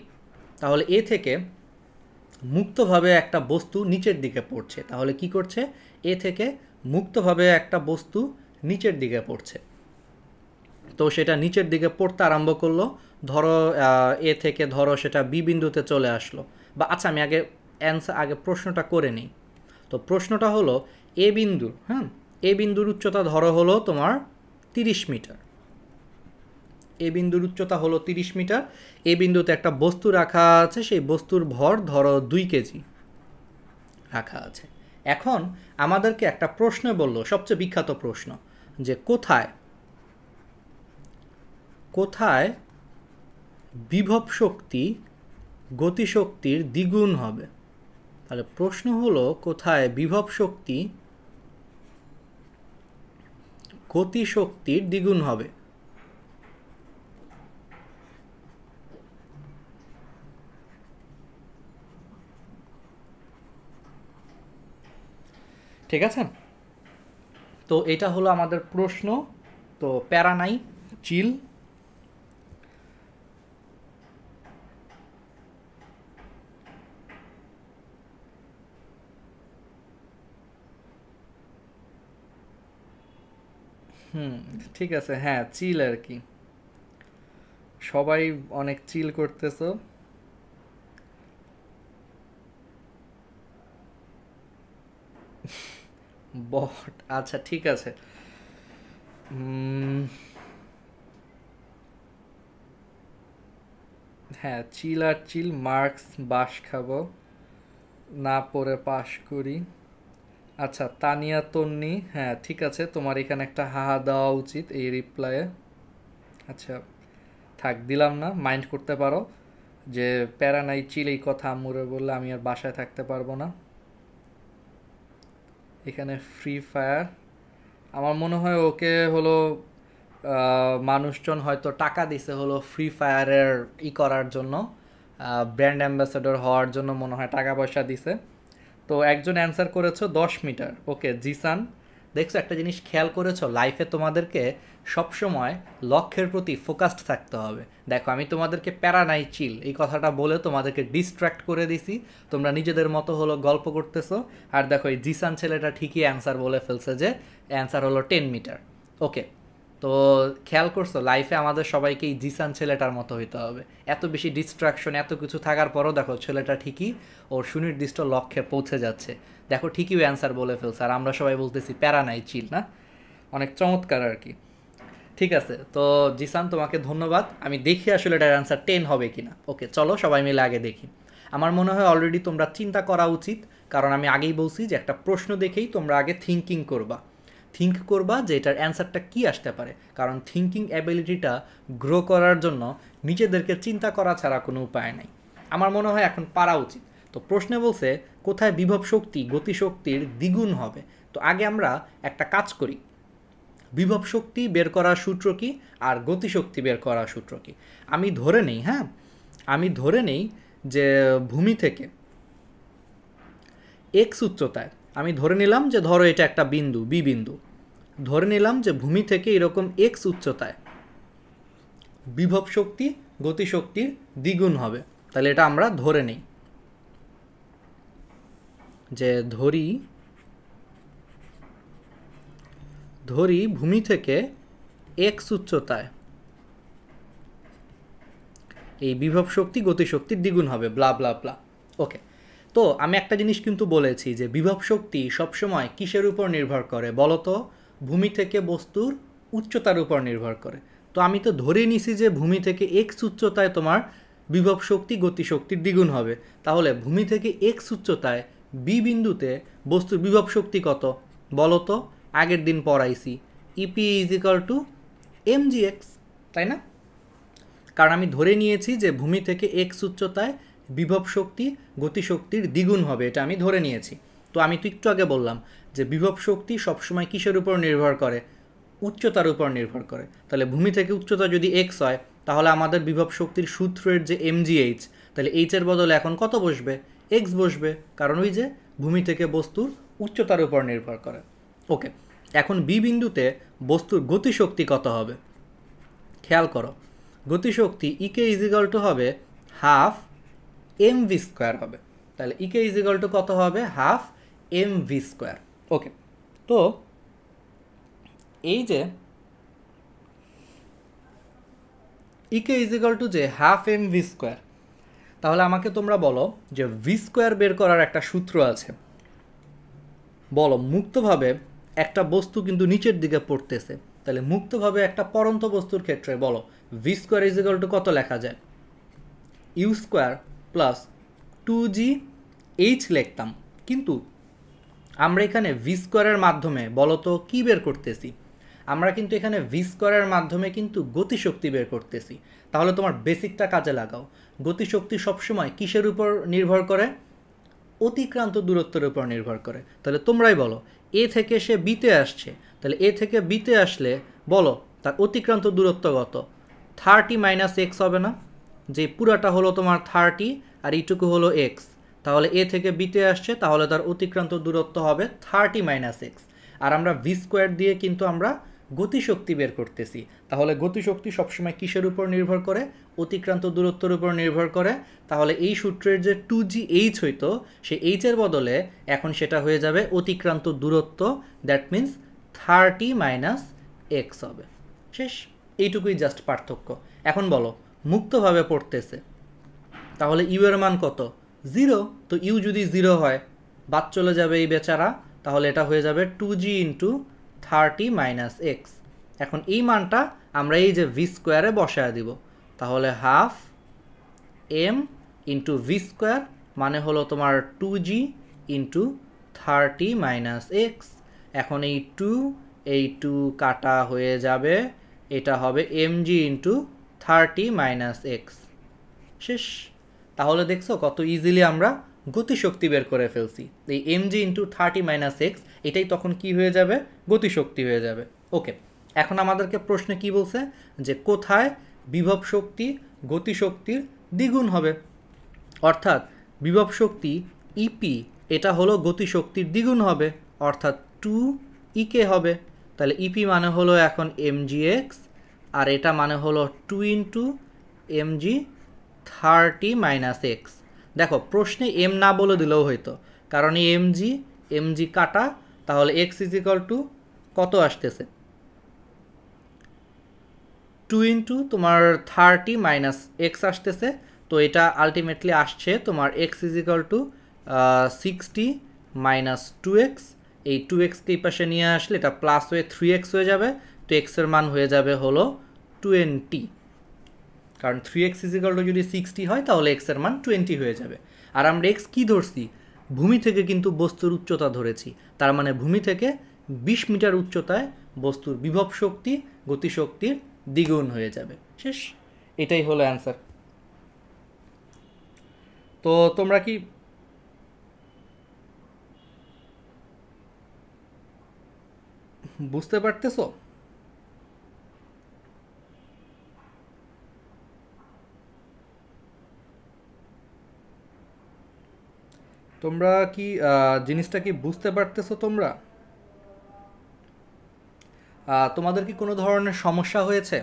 তাহলে এ থেকে মুক্তভাবে একটা বস্তু নিচের দিকে পড়ছে, তাহলে কি করছে, এ থেকে মুক্তভাবে একটা বস্তু নিচের দিকে পড়ছে। তো সেটা নিচের দিকে পড়তে আরম্ভ করলো, ধরো এ থেকে ধরো সেটা বি বিন্দুতে চলে আসলো। বা আচ্ছা, আমি আগে প্রশ্নটা করে নিই। তো প্রশ্নটা হলো এ বিন্দুর, এ বিন্দুর উচ্চতা ধরো হলো তোমার 30 মিটার। এ বিন্দুর উচ্চতা হলো 30 মিটার। এ বিন্দুতে একটা বস্তু রাখা আছে, সেই বস্তুর ভর ধরো 2 কেজি রাখা আছে। এখন আমাদেরকে একটা প্রশ্ন বললো, সবচেয়ে বিখ্যাত প্রশ্ন, যে কোথায় বিভব শক্তি গতিশক্তির দ্বিগুণ হবে। তাহলে প্রশ্ন হলো কোথায় বিভব শক্তি গতিশক্তির দ্বিগুণ হবে। ঠিক আছে, তো এটা হলো আমাদের প্রশ্ন। তো প্যারা নাই, চিল। ঠিক আছে, হ্যাঁ চিল আর কি, সবাই অনেক চিল করতেছো। বট, আচ্ছা ঠিক আছে। হ্যাঁ, চিল আর চিল, মার্কস বাস খাবো, না পড়ে পাশ করি। আচ্ছা, তানিয়া তন্নি, হ্যাঁ ঠিক আছে, তোমার এখানে একটা হাহা দেওয়া উচিত এই রিপ্লাইয়ে। আচ্ছা থাক, দিলাম না, মাইন্ড করতে পারো যে প্যারা নাই, চিল এই কথা আম্মুরে বললে আমি আর বাসায় থাকতে পারবো না। এখানে ফ্রি ফায়ার, আমার মনে হয় ওকে হলো মানুষজন হয়তো টাকা দিছে হলো ফ্রি ফায়ারের করার জন্য, ব্র্যান্ড অ্যাম্বাসেডর হওয়ার জন্য মনে হয় টাকা পয়সা দিছে। তো একজন অ্যান্সার করেছো 10 মিটার। ওকে জিসান, দেখছো একটা জিনিস খেয়াল করেছো, লাইফে তোমাদেরকে সবসময় লক্ষ্যের প্রতি ফোকাসড থাকতে হবে। দেখো আমি তোমাদেরকে প্যারা নাই চিল এই কথাটা বলে তোমাদেরকে ডিস্ট্র্যাক্ট করে দিছি, তোমরা নিজেদের মতো হলো গল্প করতেছো। আর দেখো এই জিসান ছেলেটা ঠিকই অ্যান্সার বলে ফেলছে যে অ্যান্সার হলো 10 মিটার। ওকে, তো খেয়াল করছো লাইফে আমাদের সবাইকে এই জিসান ছেলেটার মতো হইতে হবে। এত বেশি ডিস্ট্রাকশন এত কিছু থাকার পরও দেখো ছেলেটা ঠিকই ওর সুনির্দিষ্ট লক্ষ্যে পৌঁছে যাচ্ছে। দেখো ঠিকই অ্যান্সার বলে ফেলছে, আর আমরা সবাই বলতেছি প্যারা নাই চিল না। অনেক চমৎকার আর কি। ঠিক আছে, তো জিসান তোমাকে ধন্যবাদ। আমি দেখি আসলে এটার অ্যান্সার 10 হবে কিনা। ওকে চলো সবাই মিলে আগে দেখি। আমার মনে হয় অলরেডি তোমরা চিন্তা করা উচিত, কারণ আমি আগেই বলছি যে একটা প্রশ্ন দেখেই তোমরা আগে থিঙ্ক করবা যে এটার অ্যান্সারটা কী আসতে পারে, কারণ থিঙ্কিং অ্যাবিলিটিটা গ্রো করার জন্য নিজেদেরকে চিন্তা করা ছাড়া কোনো উপায় নাই। আমার মনে হয় এখন পারা উচিত। তো প্রশ্নে বলছে কোথায় বিভব শক্তি গতিশক্তির দ্বিগুণ হবে। তো আগে আমরা একটা কাজ করি, বিভব শক্তি বের করার সূত্র কি আর গতিশক্তি বের করার সূত্র কি। আমি ধরে নেই যে ভূমি থেকে এক্স উচ্চতায়, আমি ধরে নিলাম যে ধরো এটা একটা বিন্দু বি বিন্দু, ধরে নিলাম যে ভূমি থেকে এরকম এক্স উচ্চতায় বিভব শক্তি গতিশক্তির দ্বিগুণ হবে। তাহলে এটা আমরা ধরে নেই যে ধরি ভূমি থেকে এক্স উচ্চতায় এই বিভব শক্তি গতিশক্তির দ্বিগুণ হবে ব্লা ব্লা ব্লা। ওকে, তো আমি একটা জিনিস কিন্তু বলেছি যে বিভব শক্তি সবসময় কিসের উপর নির্ভর করে বলো তো? ভূমি থেকে বস্তুর উচ্চতার উপর নির্ভর করে। তো আমি তো ধরে নিছি যে ভূমি থেকে এক্স উচ্চতায় তোমার বিভব শক্তি গতিশক্তির দ্বিগুণ হবে। তাহলে ভূমি থেকে এক্স উচ্চতায় বি বিন্দুতে বস্তুর বিভব শক্তি কত বলো তো? আগের দিন পড়াইছি, E P is equal two MGX, তাই না? কারণ আমি ধরে নিয়েছি যে ভূমি থেকে এক্স উচ্চতায় বিভব শক্তি গতিশক্তির দ্বিগুণ হবে, এটা আমি ধরে নিয়েছি। তো আমি তো একটু আগে বললাম যে বিভব শক্তি সবসময় কিসের উপর নির্ভর করে? উচ্চতার উপর নির্ভর করে। তাহলে ভূমি থেকে উচ্চতা যদি এক্স হয় তাহলে আমাদের বিভব শক্তির সূত্রের যে এমজিএইচ, তাহলে এইচের বদলে এখন কত বসবে? এক্স বসবে, কারণ ওই যে ভূমি থেকে বস্তুর উচ্চতার উপর নির্ভর করে। ওকে, এখন বি বিন্দুতে বস্তুর গতিশক্তি কত হবে খেয়াল করো। গতিশক্তি ইকে ইজিক্যাল টু হবে হাফ এম ভি স্কোয়ার হবে। তাহলে ইকে ইজিক্যাল টু কত হবে? Half m v square. Okay, তো এই যে ইকে ইজিক্যাল টু যে হাফ এম ভি স্কোয়ার, তাহলে আমাকে তোমরা বলো যে ভি স্কোয়ার বের করার একটা সূত্র আছে। বলো মুক্তভাবে একটা বস্তু কিন্তু নিচের দিকে পড়তেছে, তাহলে মুক্তভাবে একটা পরন্ত বস্তুর ক্ষেত্রে বলো ভি স্কোয়ার ইজিক্যাল টু কত লেখা যায়? You square plus 2g H লিখতাম, কিন্তু আমরা এখানে ভি স্কোয়ারের মাধ্যমে বলো তো কী বের করতেছি? আমরা কিন্তু এখানে ভি স্কোয়ারের মাধ্যমে কিন্তু গতিশক্তি বের করতেছি। তাহলে তোমার বেসিকটা কাজে লাগাও। গতিশক্তি সবসময় কিসের উপর নির্ভর করে? অতিক্রান্ত দূরত্বের উপর নির্ভর করে। তাহলে তোমরাই বলো, এ থেকে সে বিতে আসছে, তাহলে এ থেকে বিতে আসলে বলো তার অতিক্রান্ত দূরত্ব কত? 30 মাইনাস এক্স হবে না? যে পুরাটা হলো তোমার 30 আর এইটুকু হলো এক্স, তাহলে এ থেকে বিতে আসছে, তাহলে তার অতিক্রান্ত দূরত্ব হবে 30 মাইনাস এক্স। আর আমরা ভি স্কোয়ার দিয়ে কিন্তু আমরা গতিশক্তি বের করতেছি। তাহলে গতিশক্তি সবসময় কিসের উপর নির্ভর করে? অতিক্রান্ত দূরত্বের উপর নির্ভর করে। তাহলে এই সূত্রের যে 2gh হইতো, সে এইচের বদলে এখন সেটা হয়ে যাবে অতিক্রান্ত দূরত্ব, দ্যাট মিন্স 30 মাইনাস এক্স হবে। শেষ, এইটুকুই জাস্ট পার্থক্য। এখন বলো মুক্তভাবে পড়তেছে, তাহলে ইউ এর মান কত? 0। তো ইউ যদি 0 হয় বাদ চলে যাবে এই বেচারা, তাহলে এটা হয়ে যাবে 2g ইন্টু 30 মাইনাস এক্স। এখন এই মানটা আমরা এই যে ভি স্কোয়ারে বসায় দিব, তাহলে half m into v square মানে হলো তোমার 2g ইন্টু 30 মাইনাস এক্স। এখন এই টু কাটা হয়ে যাবে, এটা হবে mg ইন্টু 30 মাইনাস এক্স। শেষ। তাহলে দেখছো কত ইজিলি আমরা গতিশক্তি বের করে ফেলছি। এই mg ইন্টু 30 মাইনাস এক্স এটাই তখন কি হয়ে যাবে? গতিশক্তি হয়ে যাবে। ওকে, এখন আমাদেরকে প্রশ্নে কি বলছে যে কোথায় বিভব শক্তি গতিশক্তির দ্বিগুণ হবে, অর্থাৎ বিভব শক্তি ইপি এটা হলো গতিশক্তির দ্বিগুণ হবে, অর্থাৎ 2 ইকে হবে। তাহলে ইপি মানে হলো এখন এমজি এক্স, আর এটা মানে হলো 2 ইন্টু এমজি 30 মাইনাস এক্স। দেখো প্রশ্নে এম না বলে দিলেও হইতো, কারণ এই এমজি কাটা, তাহলে এক্স ইজ ইকাল টু কত আসতেছে, 2 ইন্টু তোমার 30 মাইনাস এক্স আসতেছে। তো এটা আলটিমেটলি আসছে তোমার x is equal two 60 minus 2x। এই 2xকে এই পাশে নিয়ে আসলে এটা প্লাস হয়ে 3x হয়ে যাবে। তো এক্সের মান হয়ে যাবে হলো 20, কারণ 3x ইজ ইকাল টু যদি 60 হয় তাহলে এক্সের মান 20 হয়ে যাবে। আর আমরা এক্স কী ধরছি, ভূমি থেকে কিন্তু বস্তুর উচ্চতা ধরেছি, তার মানে ভূমি থেকে 20 মিটার উচ্চতায় বস্তুর বিভব শক্তি গতিশক্তির দ্বিগুণ হয়ে যাবে। শেষ, এটাই হলো অ্যান্সার। তো তোমরা কি বুঝতে পারতেছো? তোমরা কি জিনিসটা কি বুঝতে পারতেছো? তোমরা তোমাদের কি কোনো ধরনের সমস্যা হয়েছে?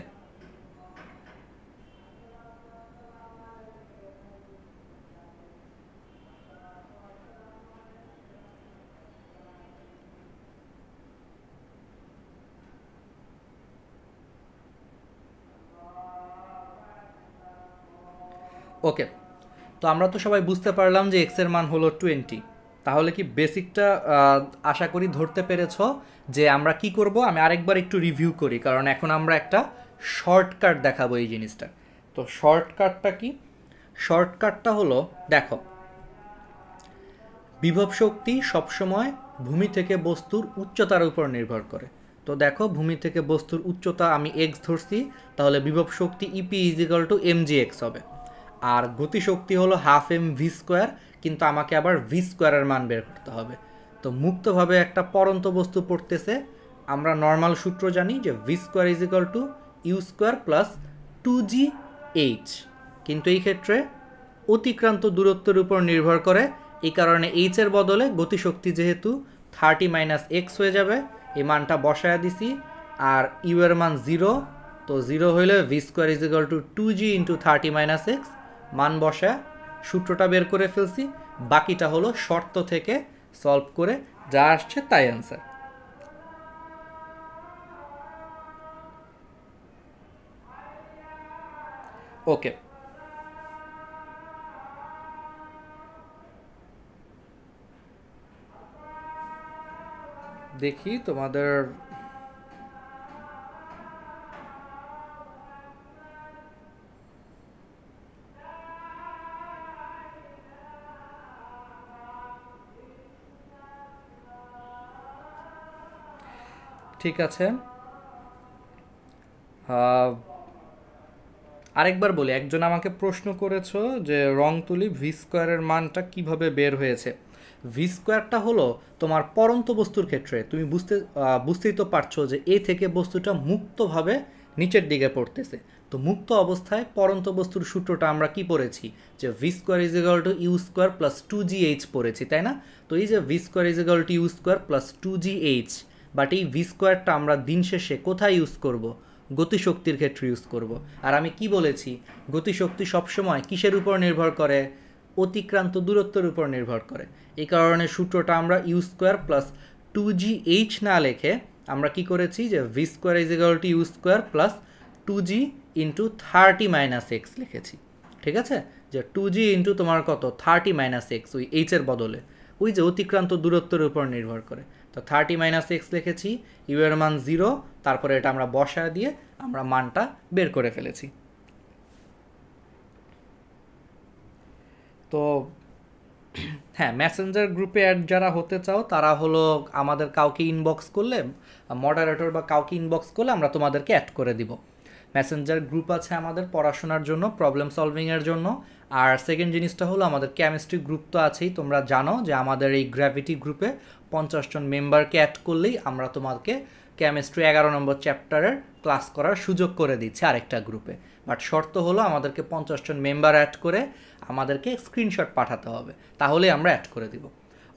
ওকে, তো আমরা তো সবাই বুঝতে পারলাম যে এক্সের মান হলো 20। তাহলে কি বেসিকটা আশা করি ধরতে পেরেছ যে আমরা কি করব। আমি আরেকবার একটু রিভিউ করি, কারণ এখন আমরা একটা শর্টকাট দেখাবো এই জিনিসটা। তো শর্টকাটটা কি? শর্টকাটটা হলো, দেখো বিভব শক্তি সবসময় ভূমি থেকে বস্তুর উচ্চতার উপর নির্ভর করে। তো দেখো ভূমি থেকে বস্তুর উচ্চতা আমি এক্স ধরছি, তাহলে বিভব শক্তি EP is equal to mg x হবে। আর গতিশক্তি হলো হাফ এম ভি স্কোয়ার, কিন্তু আমাকে আবার ভি স্কোয়ারের মান বের করতে হবে। তো মুক্তভাবে একটা পরন্ত বস্তু পড়তেছে, আমরা নর্মাল সূত্র জানি যে v square is equal to u square plus 2gh, কিন্তু এই ক্ষেত্রে অতিক্রান্ত দূরত্বের উপর নির্ভর করে। এই কারণে এইচ এর বদলে গতিশক্তি যেহেতু 30 মাইনাস এক্স হয়ে যাবে, এই মানটা বসায় দিছি। আর ইউ এর মান 0, তো 0 হইলে V square is equal two 2g into 30 minus x, মান বসায় সূত্রটা বের করে ফেলছি। বাকিটা হলো শর্ত থেকে সলভ করে যা আসছে তাই অ্যান্সার। ওকে, দেখি তোমাদের ঠিক আছে। আরেকবার বলি, একজন আমাকে প্রশ্ন করেছো যে রং তুলি ভি স্কোয়ারের মানটা কিভাবে বের হয়েছে। ভি স্কোয়ারটা হলো তোমার পরন্ত বস্তুর ক্ষেত্রে, তুমি বুঝতেই তো পারছো যে এ থেকে বস্তুটা মুক্তভাবে নিচের দিকে পড়তেছে। তো মুক্ত অবস্থায় পরন্ত বস্তুর সূত্রটা আমরা কি পড়েছি, যে v square is equal to u square plus 2gh পড়েছি, তাই না? তো এই যে v square is equal to u square plus 2gh, but এই ভি স্কোয়ারটা আমরা দিন শেষে কোথায় ইউজ করব? গতিশক্তির ক্ষেত্রে ইউজ করব। আর আমি কি বলেছি, গতিশক্তি সবসময় কিসের উপর নির্ভর করে? অতিক্রান্ত দূরত্বের উপর নির্ভর করে। এই কারণে সূত্রটা আমরা ইউ স্কোয়ার প্লাস 2gh না লিখে আমরা কি করেছি, যে v square is equal to u square plus 2g into 30 minus x লিখেছি। ঠিক আছে, যে 2g ইন্টু তোমার কত 30 মাইনাস এক্স, ওই এইচের বদলে ওই যে অতিক্রান্ত দূরত্বের উপর নির্ভর করে। তো 30 মাইনাস এক্স লিখেছি, ইউ এর মান 0, তারপরে এটা আমরা বসায় দিয়ে আমরা মানটা বের করে ফেলেছি। তো হ্যাঁ, মেসেঞ্জার গ্রুপে অ্যাড যারা হতে চাও তারা হলো আমাদের কাউকে ইনবক্স করলে, মডারেটর বা কাউকে ইনবক্স করলে আমরা তোমাদেরকে অ্যাড করে দিব। মেসেঞ্জার গ্রুপ আছে আমাদের পড়াশোনার জন্য, প্রবলেম সলভিংয়ের জন্য। আর সেকেন্ড জিনিসটা হলো আমাদের কেমিস্ট্রি গ্রুপ তো আছেই, তোমরা জানো যে আমাদের এই গ্র্যাভিটি গ্রুপে 50 জন মেম্বারকে অ্যাড করলেই আমরা তোমাকে কেমিস্ট্রি 11 নম্বর চ্যাপ্টারের ক্লাস করার সুযোগ করে দিচ্ছি আরেকটা গ্রুপে। বাট শর্ত হলো আমাদেরকে 50 জন মেম্বার অ্যাড করে আমাদেরকে স্ক্রিনশট পাঠাতে হবে, তাহলে আমরা অ্যাড করে দিব।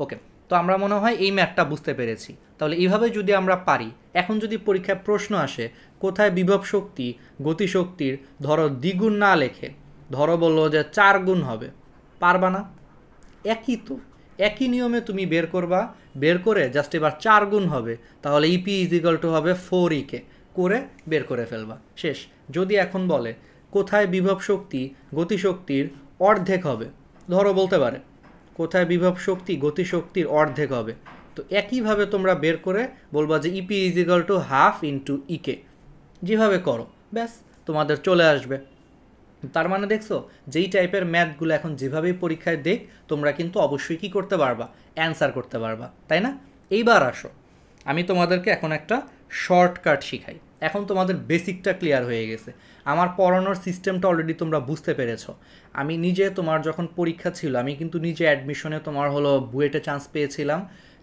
ওকে, তো আমরা মনে হয় এই ম্যাথটা বুঝতে পেরেছি। তাহলে এইভাবে যদি আমরা পারি, এখন যদি পরীক্ষায় প্রশ্ন আসে কোথায় বিভব শক্তি গতিশক্তির ধরো দ্বিগুণ না লেখে, ধরো বললো যে 4 গুণ হবে, পারবা না? একই তো, একই নিয়মে তুমি বের করবা, বের করে জাস্ট এবার 4 গুণ হবে, তাহলে ইপি ইজিক্যাল টু হবে 4 করে বের করে ফেলবা, শেষ। যদি এখন বলে কোথায় বিভব শক্তি গতিশক্তির অর্ধেক হবে, ধরো বলতে পারে কোথায় বিভব শক্তি গতিশক্তির অর্ধেক হবে, তো একইভাবে তোমরা বের করে বলবা যে EP equal to half into EK, যেভাবে করো ব্যাস তোমাদের চলে আসবে। তার মানে দেখছো যেই টাইপের ম্যাথগুলো এখন যেভাবেই পরীক্ষায় দেখ তোমরা কিন্তু অবশ্যই কী করতে পারবা, অ্যান্সার করতে পারবা, তাই না? এইবার আসো আমি তোমাদেরকে এখন একটা শর্টকাট শিখাই। এখন তোমাদের বেসিকটা ক্লিয়ার হয়ে গেছে, আমার পড়ানোর সিস্টেমটা অলরেডি তোমরা বুঝতে পেরেছো। আমি নিজে তোমার যখন পরীক্ষা ছিল আমি কিন্তু নিজে অ্যাডমিশনে তোমার হলো বুয়েটে চান্স পেয়েছিলাম,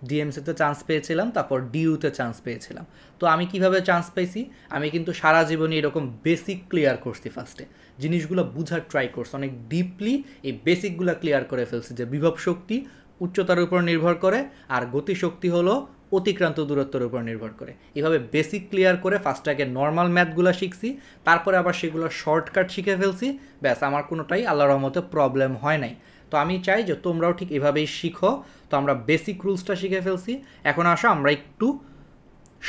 ডিএমসিতে চান্স পেয়েছিলাম, তারপর ডিইউতে চান্স পেয়েছিলাম। তো আমি কিভাবে চান্স পেয়েছি, আমি কিন্তু সারা জীবনে এরকম বেসিক ক্লিয়ার করছি, ফার্স্টে জিনিসগুলো বুঝার ট্রাই করছি, অনেক ডিপলি এই বেসিকগুলো ক্লিয়ার করে ফেলছি যে বিভব শক্তি উচ্চতার উপর নির্ভর করে আর গতিশক্তি হলো অতিক্রান্ত দূরত্বের উপর নির্ভর করে। এভাবে বেসিক ক্লিয়ার করে ফার্স্ট আগে নর্মাল ম্যাথগুলো শিখছি, তারপরে আবার সেগুলো শর্টকাট শিখে ফেলছি, ব্যাস আমার কোনোটাই আল্লাহর রহমতে প্রবলেম হয় নাই। তো আমি চাই যে তোমরাও ঠিক এভাবেই শিখো। তো আমরা বেসিক রুলসটা শিখে ফেলছি, এখন আসো আমরা একটু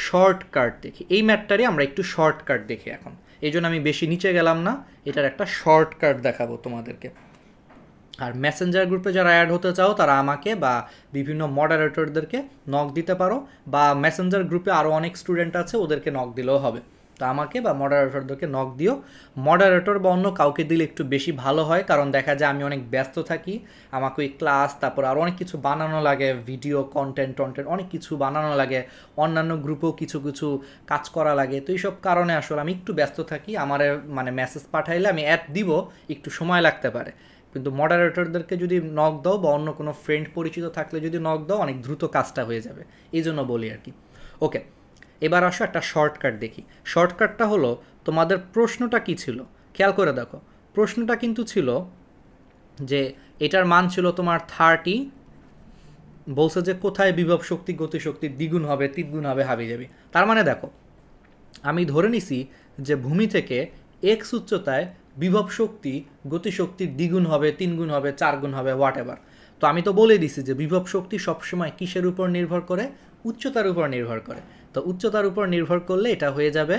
শর্টকাট দেখি, এই ম্যাথটারই আমরা একটু শর্টকাট দেখি এখন। এই জন্য আমি বেশি নিচে গেলাম না, এটার একটা শর্টকাট দেখাবো তোমাদেরকে। আর মেসেঞ্জার গ্রুপে যারা অ্যাড হতে চাও তারা আমাকে বা বিভিন্ন মডারেটরদেরকে নক দিতে পারো, বা মেসেঞ্জার গ্রুপে আরও অনেক স্টুডেন্ট আছে ওদেরকে নক দিলেও হবে। তো আমাকে বা মডারেটরদেরকে নক দিও। মডারেটর বা অন্য কাউকে দিলে একটু বেশি ভালো হয়, কারণ দেখা যায় আমি অনেক ব্যস্ত থাকি, আমাকে ওই ক্লাস তারপর আরও অনেক কিছু বানানো লাগে, ভিডিও কন্টেন্ট অনেক কিছু বানানো লাগে, অন্যান্য গ্রুপেও কিছু কিছু কাজ করা লাগে। তো এইসব কারণে আসলে আমি একটু ব্যস্ত থাকি, আমার মানে মেসেজ পাঠাইলে আমি অ্যাড দিব, একটু সময় লাগতে পারে। কিন্তু মডারেটরদেরকে যদি নক দাও বা অন্য কোনো ফ্রেন্ড পরিচিত থাকলে যদি নক দাও, অনেক দ্রুত কাজটা হয়ে যাবে, এই জন্য বলি আর কি। ওকে, এবার আসো একটা শর্টকাট দেখি। শর্টকাটটা হলো তোমাদের প্রশ্নটা কি ছিল খেয়াল করে দেখো। প্রশ্নটা কিন্তু ছিল যে এটার মান ছিল তোমার 30, বলছে যে কোথায় বিভব শক্তি গতিশক্তির দ্বিগুণ হবে, তিনগুণ হবে, হাবি যাবি। তার মানে দেখো আমি ধরে নিছি যে ভূমি থেকে এক্স উচ্চতায় বিভব শক্তি গতিশক্তির দ্বিগুণ হবে, 3 গুণ হবে, 4 গুণ হবে, হোয়াট এভার। তো আমি তো বলে দিছি যে বিভব শক্তি সবসময় কিসের উপর নির্ভর করে, উচ্চতার উপর নির্ভর করে। তো উচ্চতার উপর নির্ভর করলে এটা হয়ে যাবে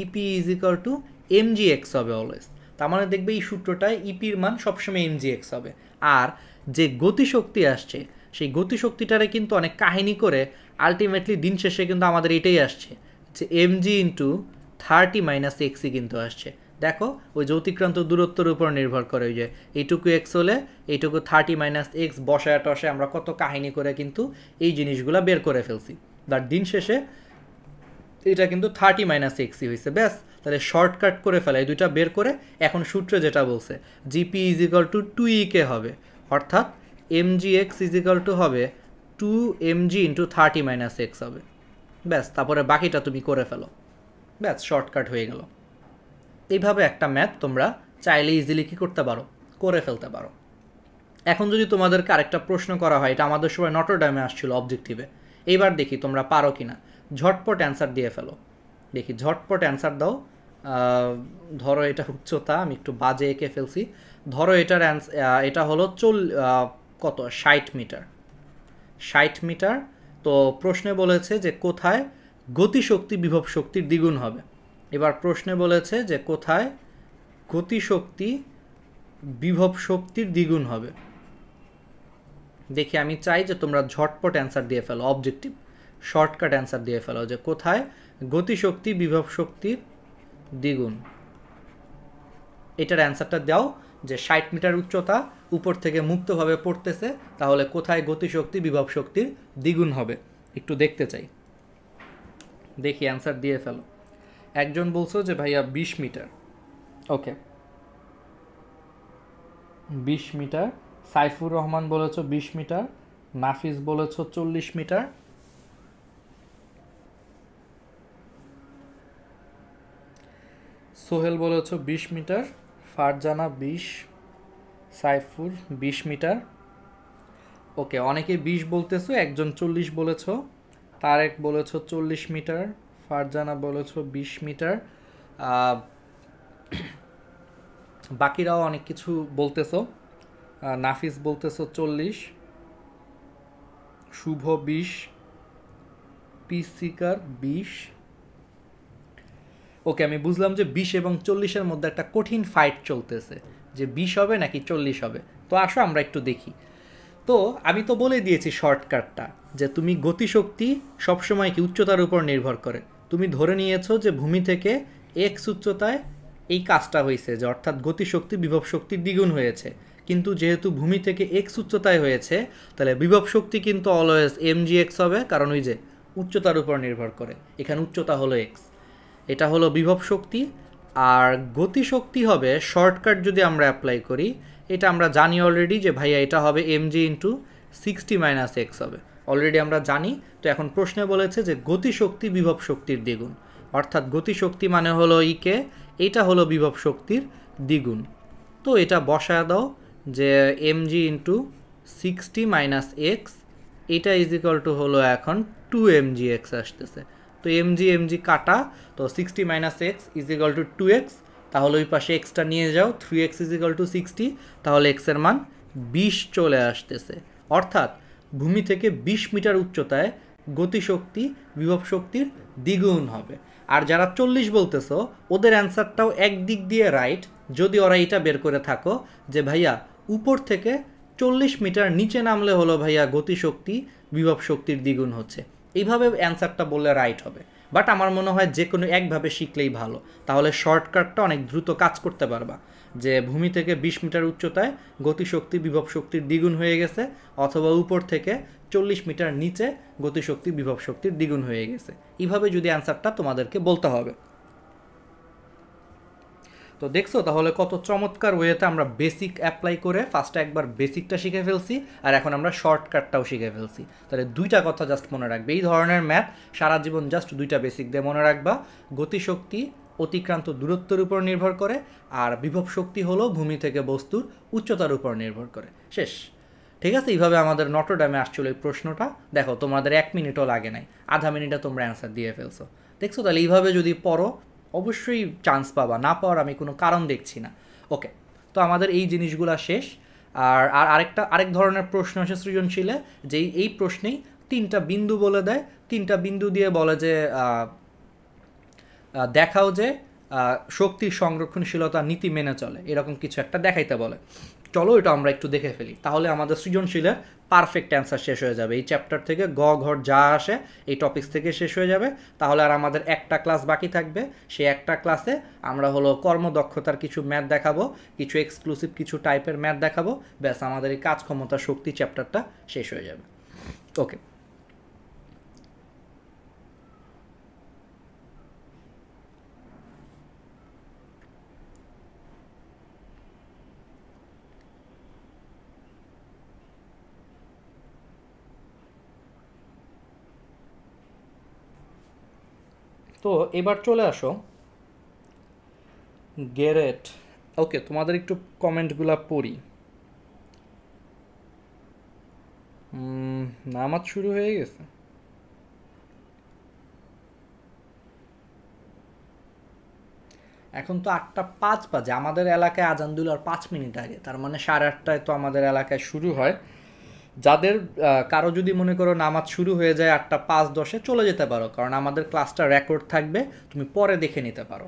EP is equal to mg x হবে অলওয়েজ। তার মানে দেখবে এই সূত্রটায় ইপির মান সবসময় এমজি এক্স হবে। আর যে গতিশক্তি আসছে সেই গতিশক্তিটারে কিন্তু অনেক কাহিনী করে আলটিমেটলি দিন শেষে কিন্তু আমাদের এটাই আসছে যে এমজি ইন্টু 30 মাইনাস এক্সই কিন্তু আসছে। দেখো ওই যে অতিক্রান্ত দূরত্বের উপর নির্ভর করে, ওই যে এইটুকু এক্স হলে এইটুকু 30 মাইনাস এক্স বসায় টসে আমরা কত কাহিনী করে কিন্তু এই জিনিসগুলো বের করে ফেলছি, বাট দিন শেষে এটা কিন্তু 30 মাইনাস এক্সই হয়েছে। ব্যাস, তাহলে শর্টকাট করে ফেলে এই দুইটা বের করে এখন সূত্রে যেটা বলছে জিপি ইজ ইকাল টু 2ই হবে, অর্থাৎ MG x is equal two হবে 2 mg ইন্টু 30 মাইনাস এক্স হবে। ব্যাস, তারপরে বাকিটা তুমি করে ফেলো, ব্যাস শর্টকাট হয়ে গেল। এইভাবে একটা ম্যাথ তোমরা চাইলে ইজিলি কী করতে পারো, করে ফেলতে পারো। এখন যদি তোমাদেরকে আরেকটা প্রশ্ন করা হয়, এটা আমাদের সময় নটরডেমে আসছিল অবজেক্টিভে, এইবার দেখি তোমরা পারো কি না, ঝটপট অ্যান্সার দিয়ে ফেলো, দেখি ঝটপট অ্যান্সার দাও। ধরো এটা উচ্চতা, আমি একটু বাজে এঁকে ফেলছি, ধরো এটার এটা হলো কত 60 মিটার, 60 মিটার। তো প্রশ্নে বলেছে যে কোথায় গতিশক্তি বিভব শক্তির দ্বিগুণ হবে। এবার প্রশ্নে বলেছে যে কোথায় গতিশক্তি বিভব শক্তির দ্বিগুণ হবে। দেখি আমি চাই যে তোমরা ঝটপট অ্যান্সার দিয়ে ফেলো, অবজেক্টিভ শর্টকাট অ্যান্সার দিয়ে ফেলো যে কোথায় গতিশক্তি বিভব শক্তির দ্বিগুণ। এটার অ্যান্সারটা দাও যে 60 মিটার উচ্চতা, উপর থেকে মুক্তভাবে পড়তেছে, তাহলে কোথায় গতিশক্তি বিভব শক্তির দ্বিগুণ হবে একটু দেখতে চাই। দেখি অ্যান্সার দিয়ে ফেলো। একজন বলছো যে ভাইয়া 20 মিটার, ওকে 20 মিটার। সাইফুর রহমান বলেছ 20 মিটার, নাফিস বলেছ 40 মিটার, সোহেল বলেছ 20 মিটার, ফারজানা 20, সাইফুর 20 মিটার, ওকে, অনেকে 20 বলতেছো, একজন 40 বলেছো, তারেক বলেছো 40 মিটার, ফারজানা বলেছো 20 মিটার, আহ, বাকিরাও অনেক কিছু বলতেছো। নাফিস বলতেছো 40, শুভ 20, পিসিকার 20। ওকে, আমি বুঝলাম যে 20 এবং 40-এর মধ্যে একটা কঠিন ফাইট চলতেছে, যে 20 হবে নাকি 40 হবে। তো আসো আমরা একটু দেখি। তো আমি তো বলে দিয়েছি শর্টকাটটা, যে তুমি গতিশক্তি সবসময় কি উচ্চতার উপর নির্ভর করে। তুমি ধরে নিয়েছো যে ভূমি থেকে এক্স উচ্চতায় এই কাজটা হয়েছে, যে অর্থাৎ গতিশক্তি বিভব শক্তির দ্বিগুণ হয়েছে। কিন্তু যেহেতু ভূমি থেকে এক্স উচ্চতায় হয়েছে, তাহলে বিভব শক্তি কিন্তু অলওয়েজ এমজি এক্স হবে, কারণ ওই যে উচ্চতার উপর নির্ভর করে, এখানে উচ্চতা হলো এক্স। এটা হলো বিভব শক্তি। আর গতিশক্তি হবে, শর্টকাট যদি আমরা অ্যাপ্লাই করি, এটা আমরা জানি অলরেডি যে ভাইয়া এটা হবে এমজি ইন্টু 60 মাইনাস এক্স হবে, অলরেডি আমরা জানি। তো এখন প্রশ্নে বলেছে যে গতিশক্তি বিভব শক্তির দ্বিগুণ, অর্থাৎ গতিশক্তি মানে হলো ইকে, এটা হলো বিভব শক্তির দ্বিগুণ। তো এটা বসায় দাও, যে এমজি ইন্টু 60 মাইনাস এক্স, এটা ইজ ইকাল টু হলো এখন 2 mg x আসতেছে। তো এমজি এমজি কাটা, তো 60 minus x is equal two 2x, তাহলে ওই পাশে এক্সটা নিয়ে যাও, 3x ইজ ইকাল টু 60, তাহলে এক্সের মান 20 চলে আসতেছে। অর্থাৎ ভূমি থেকে 20 মিটার উচ্চতায় গতিশক্তি বিভব শক্তির দ্বিগুণ হবে। আর যারা 40 বলতেছো, ওদের অ্যান্সারটাও একদিক দিয়ে রাইট, যদি ওরা এটা বের করে থাকো যে ভাইয়া উপর থেকে 40 মিটার নিচে নামলে হলো ভাইয়া গতিশক্তি বিভব শক্তির দ্বিগুণ হচ্ছে। এইভাবে অ্যান্সারটা বললে রাইট হবে। বাট আমার মনে হয় যে কোনো একভাবে শিখলেই ভালো, তাহলে শর্টকাটটা অনেক দ্রুত কাজ করতে পারবা। যে ভূমি থেকে 20 মিটার উচ্চতায় গতিশক্তি বিভব শক্তির দ্বিগুণ হয়ে গেছে, অথবা উপর থেকে 40 মিটার নিচে গতিশক্তি বিভব শক্তির দ্বিগুণ হয়ে গেছে। এইভাবে যদি অ্যান্সারটা তোমাদেরকে বলতে হবে। তো দেখছো তাহলে কত চমৎকার ওয়েতে আমরা বেসিক অ্যাপ্লাই করে ফার্স্টে একবার বেসিকটা শিখে ফেলছি, আর এখন আমরা শর্টকাটটাও শিখে ফেলছি। তাহলে দুইটা কথা জাস্ট মনে রাখবে, এই ধরনের ম্যাথ সারা জীবন জাস্ট দুইটা বেসিক দিয়ে মনে রাখবা। গতিশক্তি অতিক্রান্ত দূরত্বের উপর নির্ভর করে, আর বিভব শক্তি হলো ভূমি থেকে বস্তুর উচ্চতার উপর নির্ভর করে। শেষ। ঠিক আছে, এইভাবে আমাদের নটরডেমে আসছিল এই প্রশ্নটা। দেখো তোমাদের 1 মিনিটও লাগে নাই, আধা মিনিটে তোমরা অ্যান্সার দিয়ে ফেলছো। দেখছো, তাহলে এইভাবে যদি পড়ো অবশ্যই চান্স পাবা, না পাওয়ার আমি কোনো কারণ দেখছি না। ওকে, তো আমাদের এই জিনিসগুলো শেষ। আর আরেক ধরনের প্রশ্ন আসে সৃজনশীলে, যে এই প্রশ্নেই 3টা বিন্দু বলে দেয়, 3টা বিন্দু দিয়ে বলে যে দেখাও যে শক্তির সংরক্ষণশীলতা নীতি মেনে চলে, এরকম কিছু একটা দেখাইতে বলে। চলো এটা আমরা একটু দেখে ফেলি, তাহলে আমাদের সৃজনশীলের পারফেক্ট অ্যান্সার শেষ হয়ে যাবে। এই চ্যাপ্টার থেকে গ ঘর যা আসে এই টপিক্স থেকে শেষ হয়ে যাবে। তাহলে আর আমাদের একটা ক্লাস বাকি থাকবে, সেই একটা ক্লাসে আমরা হলো কর্মদক্ষতার কিছু ম্যাথ দেখাবো, কিছু এক্সক্লুসিভ কিছু টাইপের ম্যাথ দেখাবো, ব্যাস আমাদের এই কাজ ক্ষমতা শক্তি চ্যাপ্টারটা শেষ হয়ে যাবে। ওকে, তো এবার চলে আসো গেরেট। ওকে, তোমাদের একটু কমেন্টগুলো পড়ি। নামাজ শুরু হয়ে গেছে। এখন তো 8টা 5 বাজে, আমাদের এলাকায় আজান দিল আর 5 মিনিট আগে, তার মানে 8:30টায় তো আমাদের এলাকায় শুরু হয়। যাদের কারো যদি মনে করো নামাজ শুরু হয়ে যায় 8টা 5-10-এ, চলে যেতে পারো, কারণ আমাদের ক্লাসটা রেকর্ড থাকবে, তুমি পরে দেখে নিতে পারো।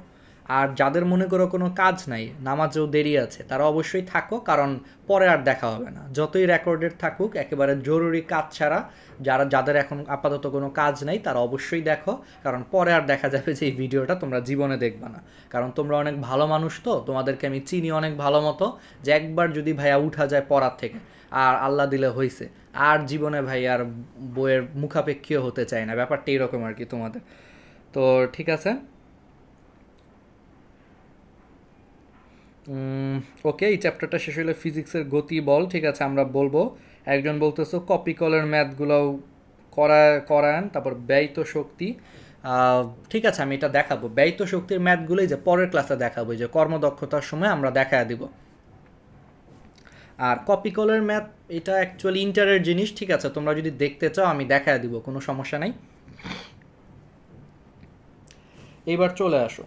আর যাদের মনে করো কোনো কাজ নাই, নামাজেও দেরি আছে, তারা অবশ্যই থাকো, কারণ পরে আর দেখা হবে না। যতই রেকর্ডেড থাকুক, একেবারে জরুরি কাজ ছাড়া যাদের এখন আপাতত কোনো কাজ নাই তারা অবশ্যই দেখো, কারণ পরে আর দেখা যাবে যে এই ভিডিওটা তোমরা জীবনে দেখবা না। কারণ তোমরা অনেক ভালো মানুষ, তো তোমাদেরকে আমি চিনি অনেক ভালো মতো, যে একবার যদি ভাইয়া উঠা যায় পড়ার থেকে, আর আল্লাহ দিলে হইছে, আর জীবনে ভাই আর বইয়ের মুখাপেক্ষীও হতে চায় না, ব্যাপারটা এরকম আর কি তোমাদের। তো ঠিক আছে, ওকে, এই চ্যাপ্টারটা শেষ হলে ফিজিক্সের গতি বল, ঠিক আছে আমরা বলবো। একজন বলতেছো কপি কলের ম্যাথগুলোও করান, তারপর ব্যয়িত শক্তি। ঠিক আছে, আমি এটা দেখাবো, ব্যয়িত শক্তির ম্যাথগুলোই যে পরের ক্লাসে দেখাবো, যে কর্মদক্ষতার সময় আমরা দেখা দিব। আর কপি কলের ম্যাথ এটা অ্যাকচুয়ালি ইন্টারের জিনিস, ঠিক আছে, তোমরা যদি দেখতে চাও আমি দেখায় দিব, কোনো সমস্যা নাই। এইবার চলে আসো,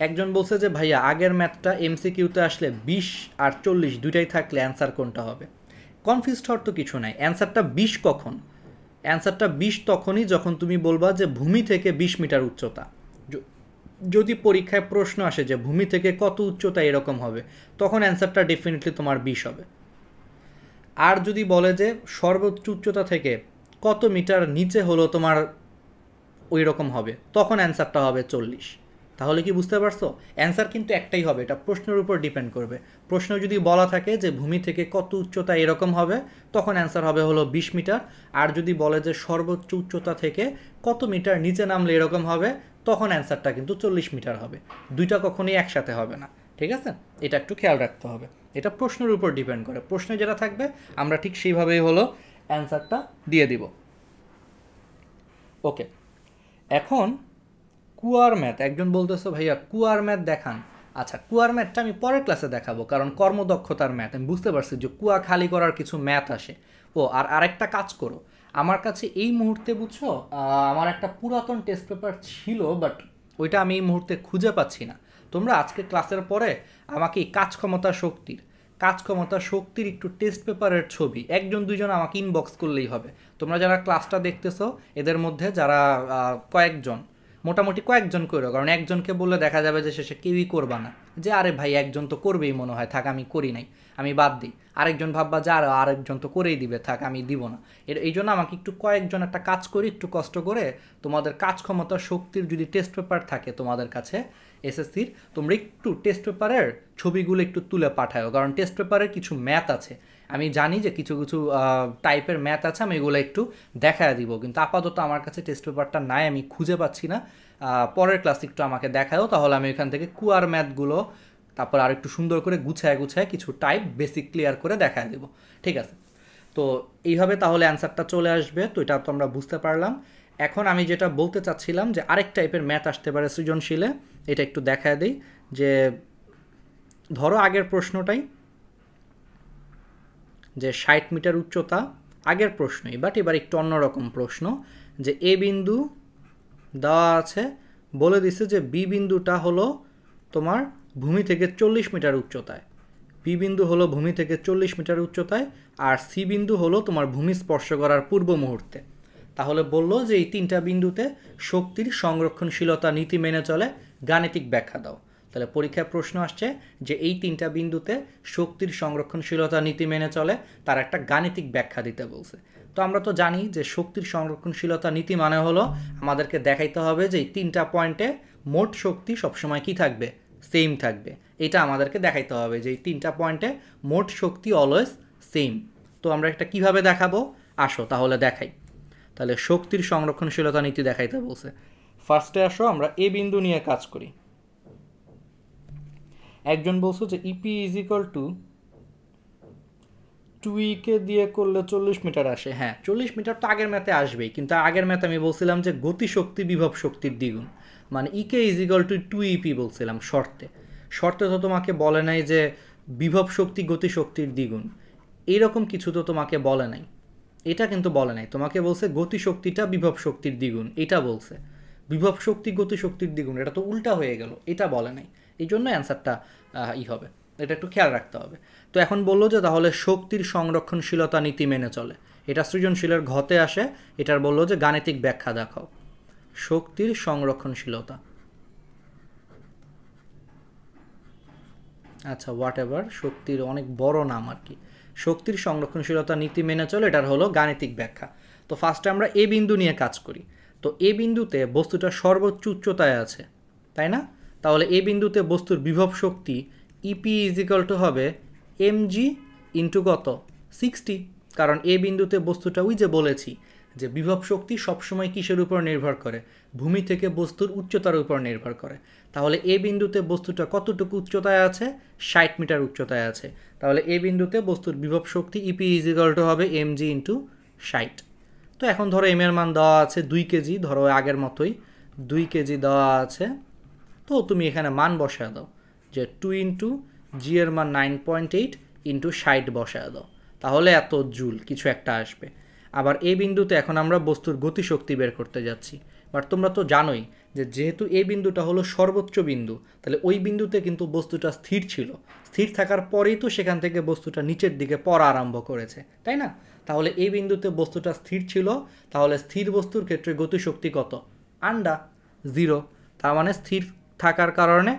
একজন বলছে যে ভাইয়া আগের ম্যাথটা এমসিকিউতে আসলে 20 আর 40 দুইটাই থাকলে অ্যান্সার কোনটা হবে? কনফিউজড হওয়ার তো কিছু নাই, অ্যান্সারটা 20 কখন? অ্যান্সারটা 20 তখনই যখন তুমি বলবা যে ভূমি থেকে 20 মিটার উচ্চতা। যদি পরীক্ষায় প্রশ্ন আসে যে ভূমি থেকে কত উচ্চতা এরকম হবে, তখন অ্যান্সারটা ডেফিনেটলি তোমার 20 হবে। আর যদি বলে যে সর্বোচ্চ উচ্চতা থেকে কত মিটার নিচে হলো তোমার ওই রকম হবে, তখন অ্যান্সারটা হবে 40। তাহলে কি বুঝতে পারছো? অ্যান্সার কিন্তু একটাই হবে, এটা প্রশ্নের উপর ডিপেন্ড করবে। প্রশ্ন যদি বলা থাকে যে ভূমি থেকে কত উচ্চতা এরকম হবে, তখন অ্যান্সার হবে হলো 20 মিটার। আর যদি বলে যে সর্বোচ্চ উচ্চতা থেকে কত মিটার নিচে নামলে এরকম হবে, তখন অ্যান্সারটা কিন্তু 40 মিটার হবে। দুইটা কখনোই একসাথে হবে না, ঠিক আছে? এটা একটু খেয়াল রাখতে হবে, এটা প্রশ্নের উপর ডিপেন্ড করে। প্রশ্নে যেটা থাকবে আমরা ঠিক সেইভাবেই হলো অ্যান্সারটা দিয়ে দিব। ওকে, এখন কুয়ার ম্যাথ, একজন বলতেছো ভাইয়া কুয়ার ম্যাথ দেখান। আচ্ছা, কুয়ার ম্যাথটা আমি পরের ক্লাসে দেখাবো, কারণ কর্মদক্ষতার ম্যাথ আমি বুঝতে পারছি যে কুয়া খালি করার কিছু ম্যাথ আসে। ও আর আরেকটা কাজ করো, আমার কাছে এই মুহূর্তে বুঝছো আমার একটা পুরাতন টেস্ট পেপার ছিল, বাট ওইটা আমি এই মুহূর্তে খুঁজে পাচ্ছি না। তোমরা আজকে ক্লাসের পরে আমাকে এই কাজ ক্ষমতা শক্তির একটু টেস্ট পেপারের ছবি একজন দুইজন আমাকে ইনবক্স করলেই হবে। তোমরা যারা ক্লাসটা দেখতেছো এদের মধ্যে যারা কয়েকজন, মোটামুটি কয়েকজন করো, কারণ একজনকে বললে দেখা যাবে যে শেষে কেউই করবা না, যে আরে ভাই একজন তো করবেই মনে হয়, থাক আমি করি নাই, আমি বাদ দিই। আরেকজন ভাববা যে আরেকজন তো করেই দিবে, থাক আমি দিব না। এই জন্য আমাকে একটু কয়েকজন একটা কাজ করি, একটু কষ্ট করে তোমাদের কাজ ক্ষমতা শক্তির যদি টেস্ট পেপার থাকে তোমাদের কাছে এসএসসির, তোমরা একটু টেস্ট পেপারের ছবিগুলো একটু তুলে পাঠাও, কারণ টেস্ট পেপারের কিছু ম্যাথ আছে, আমি জানি যে কিছু কিছু টাইপের ম্যাথ আছে, আমি এগুলো একটু দেখায় দিব, কিন্তু আপাতত আমার কাছে টেস্ট পেপারটা নাই, আমি খুঁজে পাচ্ছি না। পরের ক্লাস একটু আমাকে দেখাও, তাহলে আমি ওইখান থেকে কুয়ার ম্যাথগুলো তারপর আর একটু সুন্দর করে গুছায় কিছু টাইপ বেসিক ক্লিয়ার করে দেখায় দেবো, ঠিক আছে? তো এইভাবে তাহলে অ্যান্সারটা চলে আসবে, তো এটা তো আমরা বুঝতে পারলাম। এখন আমি যেটা বলতে চাচ্ছিলাম যে আরেক টাইপের ম্যাথ আসতে পারে সৃজনশীলে, এটা একটু দেখায় দিই। যে ধরো আগের প্রশ্নটাই, যে 60 মিটার উচ্চতা, আগের প্রশ্নই, বাট এবার একটু অন্যরকম প্রশ্ন। যে এ বিন্দু দেওয়া আছে, বলে দিছে যে বি বিন্দুটা হলো তোমার ভূমি থেকে 40 মিটার উচ্চতায়, বি বিন্দু হলো ভূমি থেকে 40 মিটার উচ্চতায়, আর সি বিন্দু হলো তোমার ভূমি স্পর্শ করার পূর্ব মুহূর্তে। তাহলে বললো যে এই তিনটা বিন্দুতে শক্তির সংরক্ষণশীলতা নীতি মেনে চলে, গাণিতিক ব্যাখ্যা দাও। তাহলে পরীক্ষায় প্রশ্ন আসছে যে এই তিনটা বিন্দুতে শক্তির সংরক্ষণশীলতা নীতি মেনে চলে, তার একটা গাণিতিক ব্যাখ্যা দিতে বলছে। তো আমরা তো জানি যে শক্তির সংরক্ষণশীলতা নীতি মানে হলো আমাদেরকে দেখাইতে হবে যে এই তিনটা পয়েন্টে মোট শক্তি সবসময় কি থাকবে, সেম থাকবে। এটা আমাদেরকে দেখাইতে হবে যে এই তিনটা পয়েন্টে মোট শক্তি অলওয়েজ সেম। তো আমরা এটা কিভাবে দেখাবো, আসো তাহলে দেখাই। তাহলে শক্তির সংরক্ষণশীলতা নীতি দেখাইতে বলছে। ফার্স্টে আসো আমরা এ বিন্দু নিয়ে কাজ করি। একজন বলছো যে E P is equal two 2e দিয়ে করলে 40 মিটার আসে। হ্যাঁ, 40 মিটার তো আগের ম্যাথে আসবেই, কিন্তু আগের ম্যাথে আমি বলছিলাম যে গতিশক্তি বিভব শক্তির দ্বিগুণ, মানে ইকে ইজ ইকুয়াল টু 2ep বলছিলাম শর্তে তো তোমাকে বলে নাই যে বিভব শক্তি গতিশক্তির দ্বিগুণ, এইরকম কিছু তো তোমাকে বলে নাই, এটা কিন্তু বলে নাই। তোমাকে বলছে গতিশক্তিটা বিভব শক্তির দ্বিগুণ, এটা বলছে। বিভব শক্তি গতিশক্তির দ্বিগুণ, এটা তো উল্টা হয়ে গেল, এটা বলে নাই। এই জন্য অ্যান্সারটা হবে, এটা একটু খেয়াল রাখতে হবে। তো এখন বললো যে তাহলে শক্তির সংরক্ষণশীলতা নীতি মেনে চলে, এটা সৃজনশীলের ঘতে আসে। এটার বললো যে গাণিতিক ব্যাখ্যা দেখাও শক্তির সংরক্ষণশীলতা। আচ্ছা, হোয়াট এভার, শক্তির অনেক বড় নাম আর কি। শক্তির সংরক্ষণশীলতা নীতি মেনে চলে, এটার হলো গাণিতিক ব্যাখ্যা। তো ফার্স্টে আমরা এ বিন্দু নিয়ে কাজ করি। তো এ বিন্দুতে বস্তুটা সর্বোচ্চ উচ্চতায় আছে, তাই না? তাহলে এ বিন্দুতে বস্তুর বিভব শক্তি ইপি ইজ ইকুয়াল টু হবে এমজি ইন্টু কত, 60। কারণ এ বিন্দুতে বস্তুটা ওই যে বলেছি যে বিভব শক্তি সবসময় কিসের উপর নির্ভর করে, ভূমি থেকে বস্তুর উচ্চতার উপর নির্ভর করে। তাহলে এ বিন্দুতে বস্তুটা কতটুকু উচ্চতায় আছে, 60 মিটার উচ্চতায় আছে। তাহলে এ বিন্দুতে বস্তুর বিভব শক্তি ইপি ইজ ইকুয়াল টু হবে এমজি ইন্টু 60। তো এখন ধরো এম এর মান দেওয়া আছে 2 কেজি, ধরো আগের মতোই 2 কেজি দেওয়া আছে। তো তুমি এখানে মান বসায় দাও যে 2 ইন্টু জি এর মান 9.8, ইন্টু 60 বসায় দাও, তাহলে এত জুল কিছু একটা আসবে। আবার এই বিন্দুতে এখন আমরা বস্তুর গতিশক্তি বের করতে যাচ্ছি। বাট তোমরা তো জানোই যে যেহেতু এই বিন্দুটা হলো সর্বোচ্চ বিন্দু, তাহলে ওই বিন্দুতে কিন্তু বস্তুটা স্থির ছিল, স্থির থাকার পরেই তো সেখান থেকে বস্তুটা নিচের দিকে পড়া আরম্ভ করেছে, তাই না? তাহলে এই বিন্দুতে বস্তুটা স্থির ছিল, তাহলে স্থির বস্তুর ক্ষেত্রে গতিশক্তি কত? আন্ডা 0। তার মানে স্থির থাকার কারণে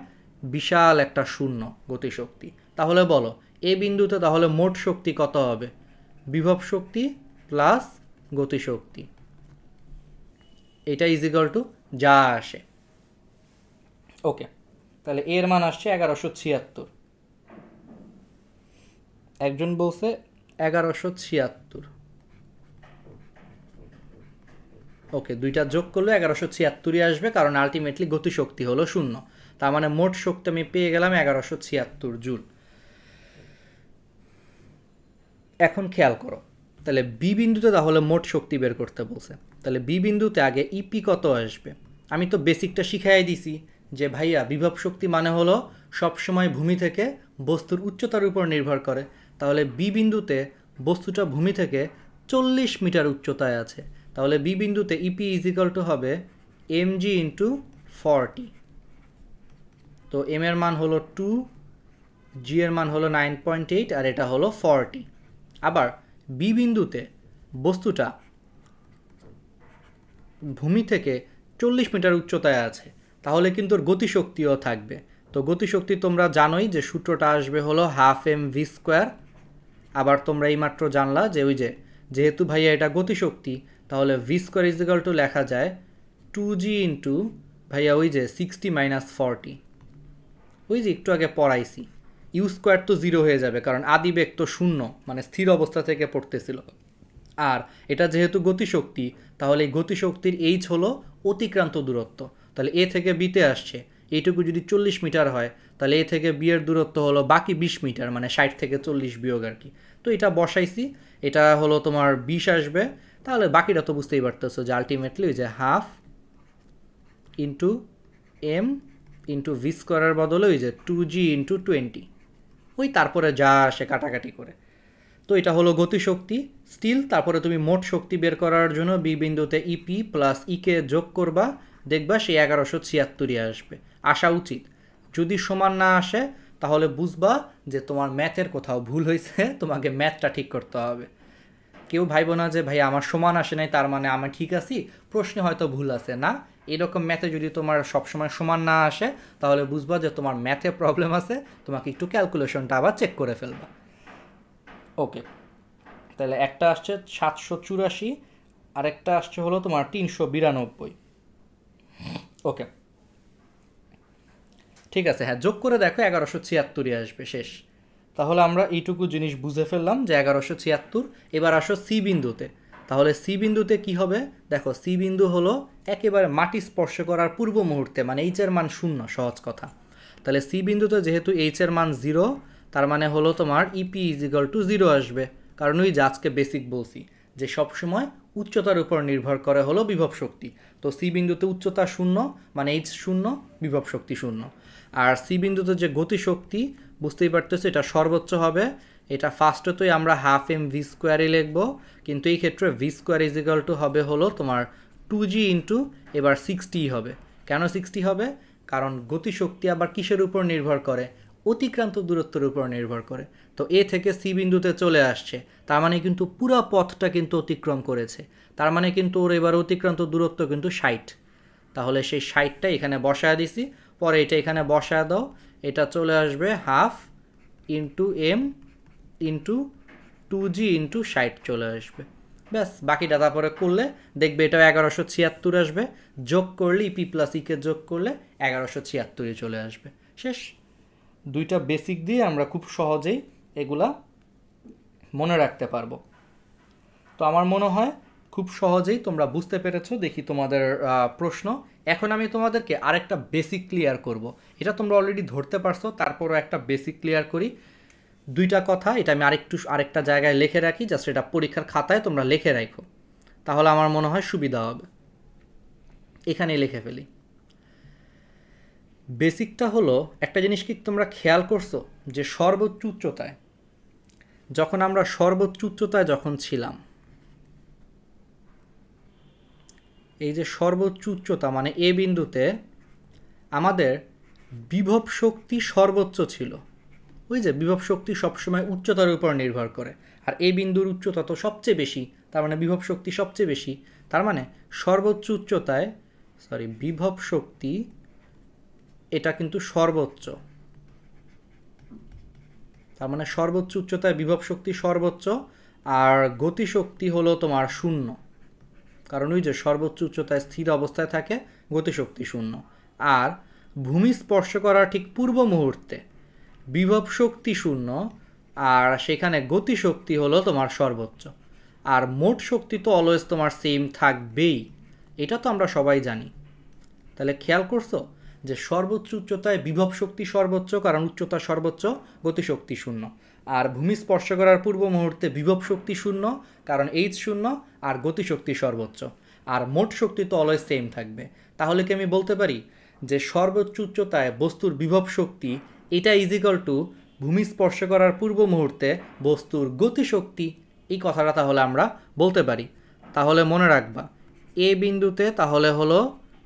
বিশাল একটা শূন্য গতিশক্তি। তাহলে বলো এই বিন্দুতে তাহলে মোট শক্তি কত হবে? বিভব শক্তি প্লাস গতিশক্তি, এটা ইজ ইকুয়াল টু যা আসে। ওকে, তাহলে এর মান আসছে 1176। একজন বলছে 1176। ওকে, দুইটা যোগ করলে 1176ই আসবে, কারণ আলটিমেটলি গতিশক্তি হলো 0। তার মানে মোট শক্তি আমি পেয়ে গেলাম 1176 জুল। এখন খেয়াল করো, তাহলে বি বিন্দুতে তাহলে মোট শক্তি বের করতে বলছে, তাহলে বি বিন্দুতে আগে ইপি কত আসবে? আমি তো বেসিকটা শিখাই দিছি যে ভাইয়া বিভব শক্তি মানে হলো সবসময় ভূমি থেকে বস্তুর উচ্চতার উপর নির্ভর করে। তাহলে বি বিন্দুতে বস্তুটা ভূমি থেকে 40 মিটার উচ্চতায় আছে, তাহলে বি বিন্দুতে ইপি ইজ ইকাল টু হবে এমজি ইন্টু 40। তো এম এর মান হলো 2, জি এর মান হলো 9.8, আর এটা হলো 40। আবার বি বিন্দুতে বস্তুটা ভূমি থেকে 40 মিটার উচ্চতায় আছে, তাহলে কিন্তু ওর গতিশক্তিও থাকবে। তো গতিশক্তি তোমরা জানোই যে সূত্রটা আসবে হলো ½ mv²। আবার তোমরা এইমাত্র জানলা যে ওই যে যেহেতু ভাইয়া এটা গতিশক্তি, তাহলে v² ইজ ইকুয়াল টু লেখা যায় 2g ইন্টু ভাইয়া ওই যে 60 - 40। ওই যে একটু আগে পড়াইছি, u² তো 0 হয়ে যাবে, কারণ আদিবেগ তো 0, মানে স্থির অবস্থা থেকে পড়তেছিল। আর এটা যেহেতু গতিশক্তি, তাহলে এই গতিশক্তির এইচ হলো অতিক্রান্ত দূরত্ব। তাহলে এ থেকে বিতে আসছে, এইটুকু যদি 40 মিটার হয়, তাহলে এ থেকে বি এর দূরত্ব হলো বাকি 20 মিটার, মানে 60 থেকে 40 বিয়োগ আর কি। তো এটা বসাইছি, এটা হলো তোমার 20 আসবে। তাহলে বাকিটা তো বুঝতেই পারতেছো যে আলটিমেটলি ওই যে ½ ইন্টু এম ইন্টু v² বদলে ওই যে 2g ইন্টু 20, ওই তারপরে যা আসে কাটাকাটি করে। তো এটা হলো গতিশক্তি স্টিল। তারপরে তুমি মোট শক্তি বের করার জন্য বি বিন্দুতে ইপি প্লাস ইকে যোগ করবা, দেখবা সেই 1176ই আসবে, আসা উচিত। যদি সমান না আসে তাহলে বুঝবা যে তোমার ম্যাথের কোথাও ভুল হয়েছে, তোমাকে ম্যাথটা ঠিক করতে হবে। কেউ ভাইব না যে ভাই আমার সমান আসে নাই তার মানে আমি ঠিক আছি, প্রশ্নে হয়তো ভুল আছে না। এরকম ম্যাথে যদি তোমার সবসময় সমান না আসে, তাহলে বুঝবা যে তোমার ম্যাথে প্রবলেম আছে, তোমাকে একটু ক্যালকুলেশনটা আবার চেক করে ফেলবা। ওকে, তাহলে একটা আসছে 784, আরেকটা আসছে হলো তোমার 392। ওকে, ঠিক আছে, হ্যাঁ যোগ করে দেখো 1176ই আসবে, শেষ। তাহলে আমরা এইটুকু জিনিস বুঝে ফেললাম যে 1176। এবার আসো সি বিন্দুতে, তাহলে সি বিন্দুতে কি হবে দেখো, সি বিন্দু হলো একেবারে মাটি স্পর্শ করার পূর্ব মুহূর্তে, মানে এইচ এর মান 0, সহজ কথা। তাহলে সি বিন্দুতে যেহেতু এইচ এর মান 0, তার মানে হলো তোমার ইপি ইজ ইকুয়াল টু 0 আসবে, কারণ ওই যে আজকে বেসিক বলছি যে সবসময় উচ্চতার উপর নির্ভর করে হলো বিভব শক্তি। তো সি বিন্দুতে উচ্চতা 0, মানে এইচ 0, বিভব শক্তি 0। আর সি বিন্দুতে যে গতিশক্তি বুঝতেই পারতেছো এটা সর্বোচ্চ হবে। এটা ফার্স্টতেই আমরা ½ mv² লিখবো, কিন্তু এই ক্ষেত্রে v² ইজ ইকুয়াল টু হবে হলো তোমার 2g ইন্টু এবার 60 হবে। কেন 60 হবে? কারণ গতিশক্তি আবার কিসের উপর নির্ভর করে? অতিক্রান্ত দূরত্বের উপর নির্ভর করে। তো এ থেকে সি বিন্দুতে চলে আসছে, তার মানে কিন্তু পুরো পথটা কিন্তু অতিক্রম করেছে, তার মানে কিন্তু ওর এবার অতিক্রান্ত দূরত্ব কিন্তু 60। তাহলে সেই 60টা এখানে বসায় দিছি, পরে এটা এখানে বসায় দাও, এটা চলে আসবে ½ into M into 2g into 60 চলে আসবে। ব্যাস, বাকিটা তারপরে করলে দেখবে এটাও 1176 আসবে, যোগ করলে ইপি প্লাস ইকে যোগ করলে 1176ই চলে আসবে, শেষ। দুইটা বেসিক দিয়ে আমরা খুব সহজেই এগুলা মনে রাখতে পারবো। তো আমার মনে হয় খুব সহজেই তোমরা বুঝতে পেরেছো। দেখি তোমাদের প্রশ্ন। এখন আমি তোমাদেরকে আরেকটা বেসিক ক্লিয়ার করব, এটা তোমরা অলরেডি ধরতে পারছো, তারপরও একটা বেসিক ক্লিয়ার করি। দুইটা কথা, এটা আমি আরেকটা জায়গায় লিখে রাখি, জাস্ট এটা পরীক্ষার খাতায় তোমরা লিখে রাখো, তাহলে আমার মনে হয় সুবিধা হবে। এখানে লিখে ফেলি। বেসিকটা হলো, একটা জিনিস কি তোমরা খেয়াল করছো যে সর্বোচ্চ উচ্চতায় যখন আমরা সর্বোচ্চ উচ্চতায় যখন ছিলাম, এই যে সর্বোচ্চ উচ্চতা মানে এ বিন্দুতে আমাদের বিভব শক্তি সর্বোচ্চ ছিল। ওই যে বিভব শক্তি সবসময় উচ্চতার উপর নির্ভর করে, আর এই বিন্দুর উচ্চতা তো সবচেয়ে বেশি, তার মানে বিভব শক্তি সবচেয়ে বেশি। তার মানে সর্বোচ্চ উচ্চতায় বিভব শক্তি এটা কিন্তু সর্বোচ্চ, তার মানে সর্বোচ্চ উচ্চতায় বিভব শক্তি সর্বোচ্চ, আর গতিশক্তি হলো তোমার শূন্য, কারণ ওই যে সর্বোচ্চ উচ্চতায় স্থির অবস্থায় থাকে, গতিশক্তি শূন্য। আর ভূমি স্পর্শ করার ঠিক পূর্ব মুহূর্তে বিভব শক্তি শূন্য, আর সেখানে গতিশক্তি হলো তোমার সর্বোচ্চ। আর মোট শক্তি তো অলওয়েজ তোমার সেম থাকবেই, এটা তো আমরা সবাই জানি। তাহলে খেয়াল করছো যে সর্বোচ্চ উচ্চতায় বিভব শক্তি সর্বোচ্চ, কারণ উচ্চতা সর্বোচ্চ, গতিশক্তি শূন্য। আর ভূমি স্পর্শ করার পূর্ব মুহূর্তে বিভব শক্তি শূন্য, কারণ এইচ শূন্য, আর গতিশক্তি সর্বোচ্চ। আর মোট শক্তি তো অলওয়েজ সেম থাকবে। তাহলে কি আমি বলতে পারি যে সর্বোচ্চ উচ্চতায় বস্তুর বিভব শক্তি এটা ইজিক্যাল টু ভূমি স্পর্শ করার পূর্ব মুহূর্তে বস্তুর গতিশক্তি? এই কথাটা তাহলে আমরা বলতে পারি। তাহলে মনে রাখবা এ বিন্দুতে তাহলে হলো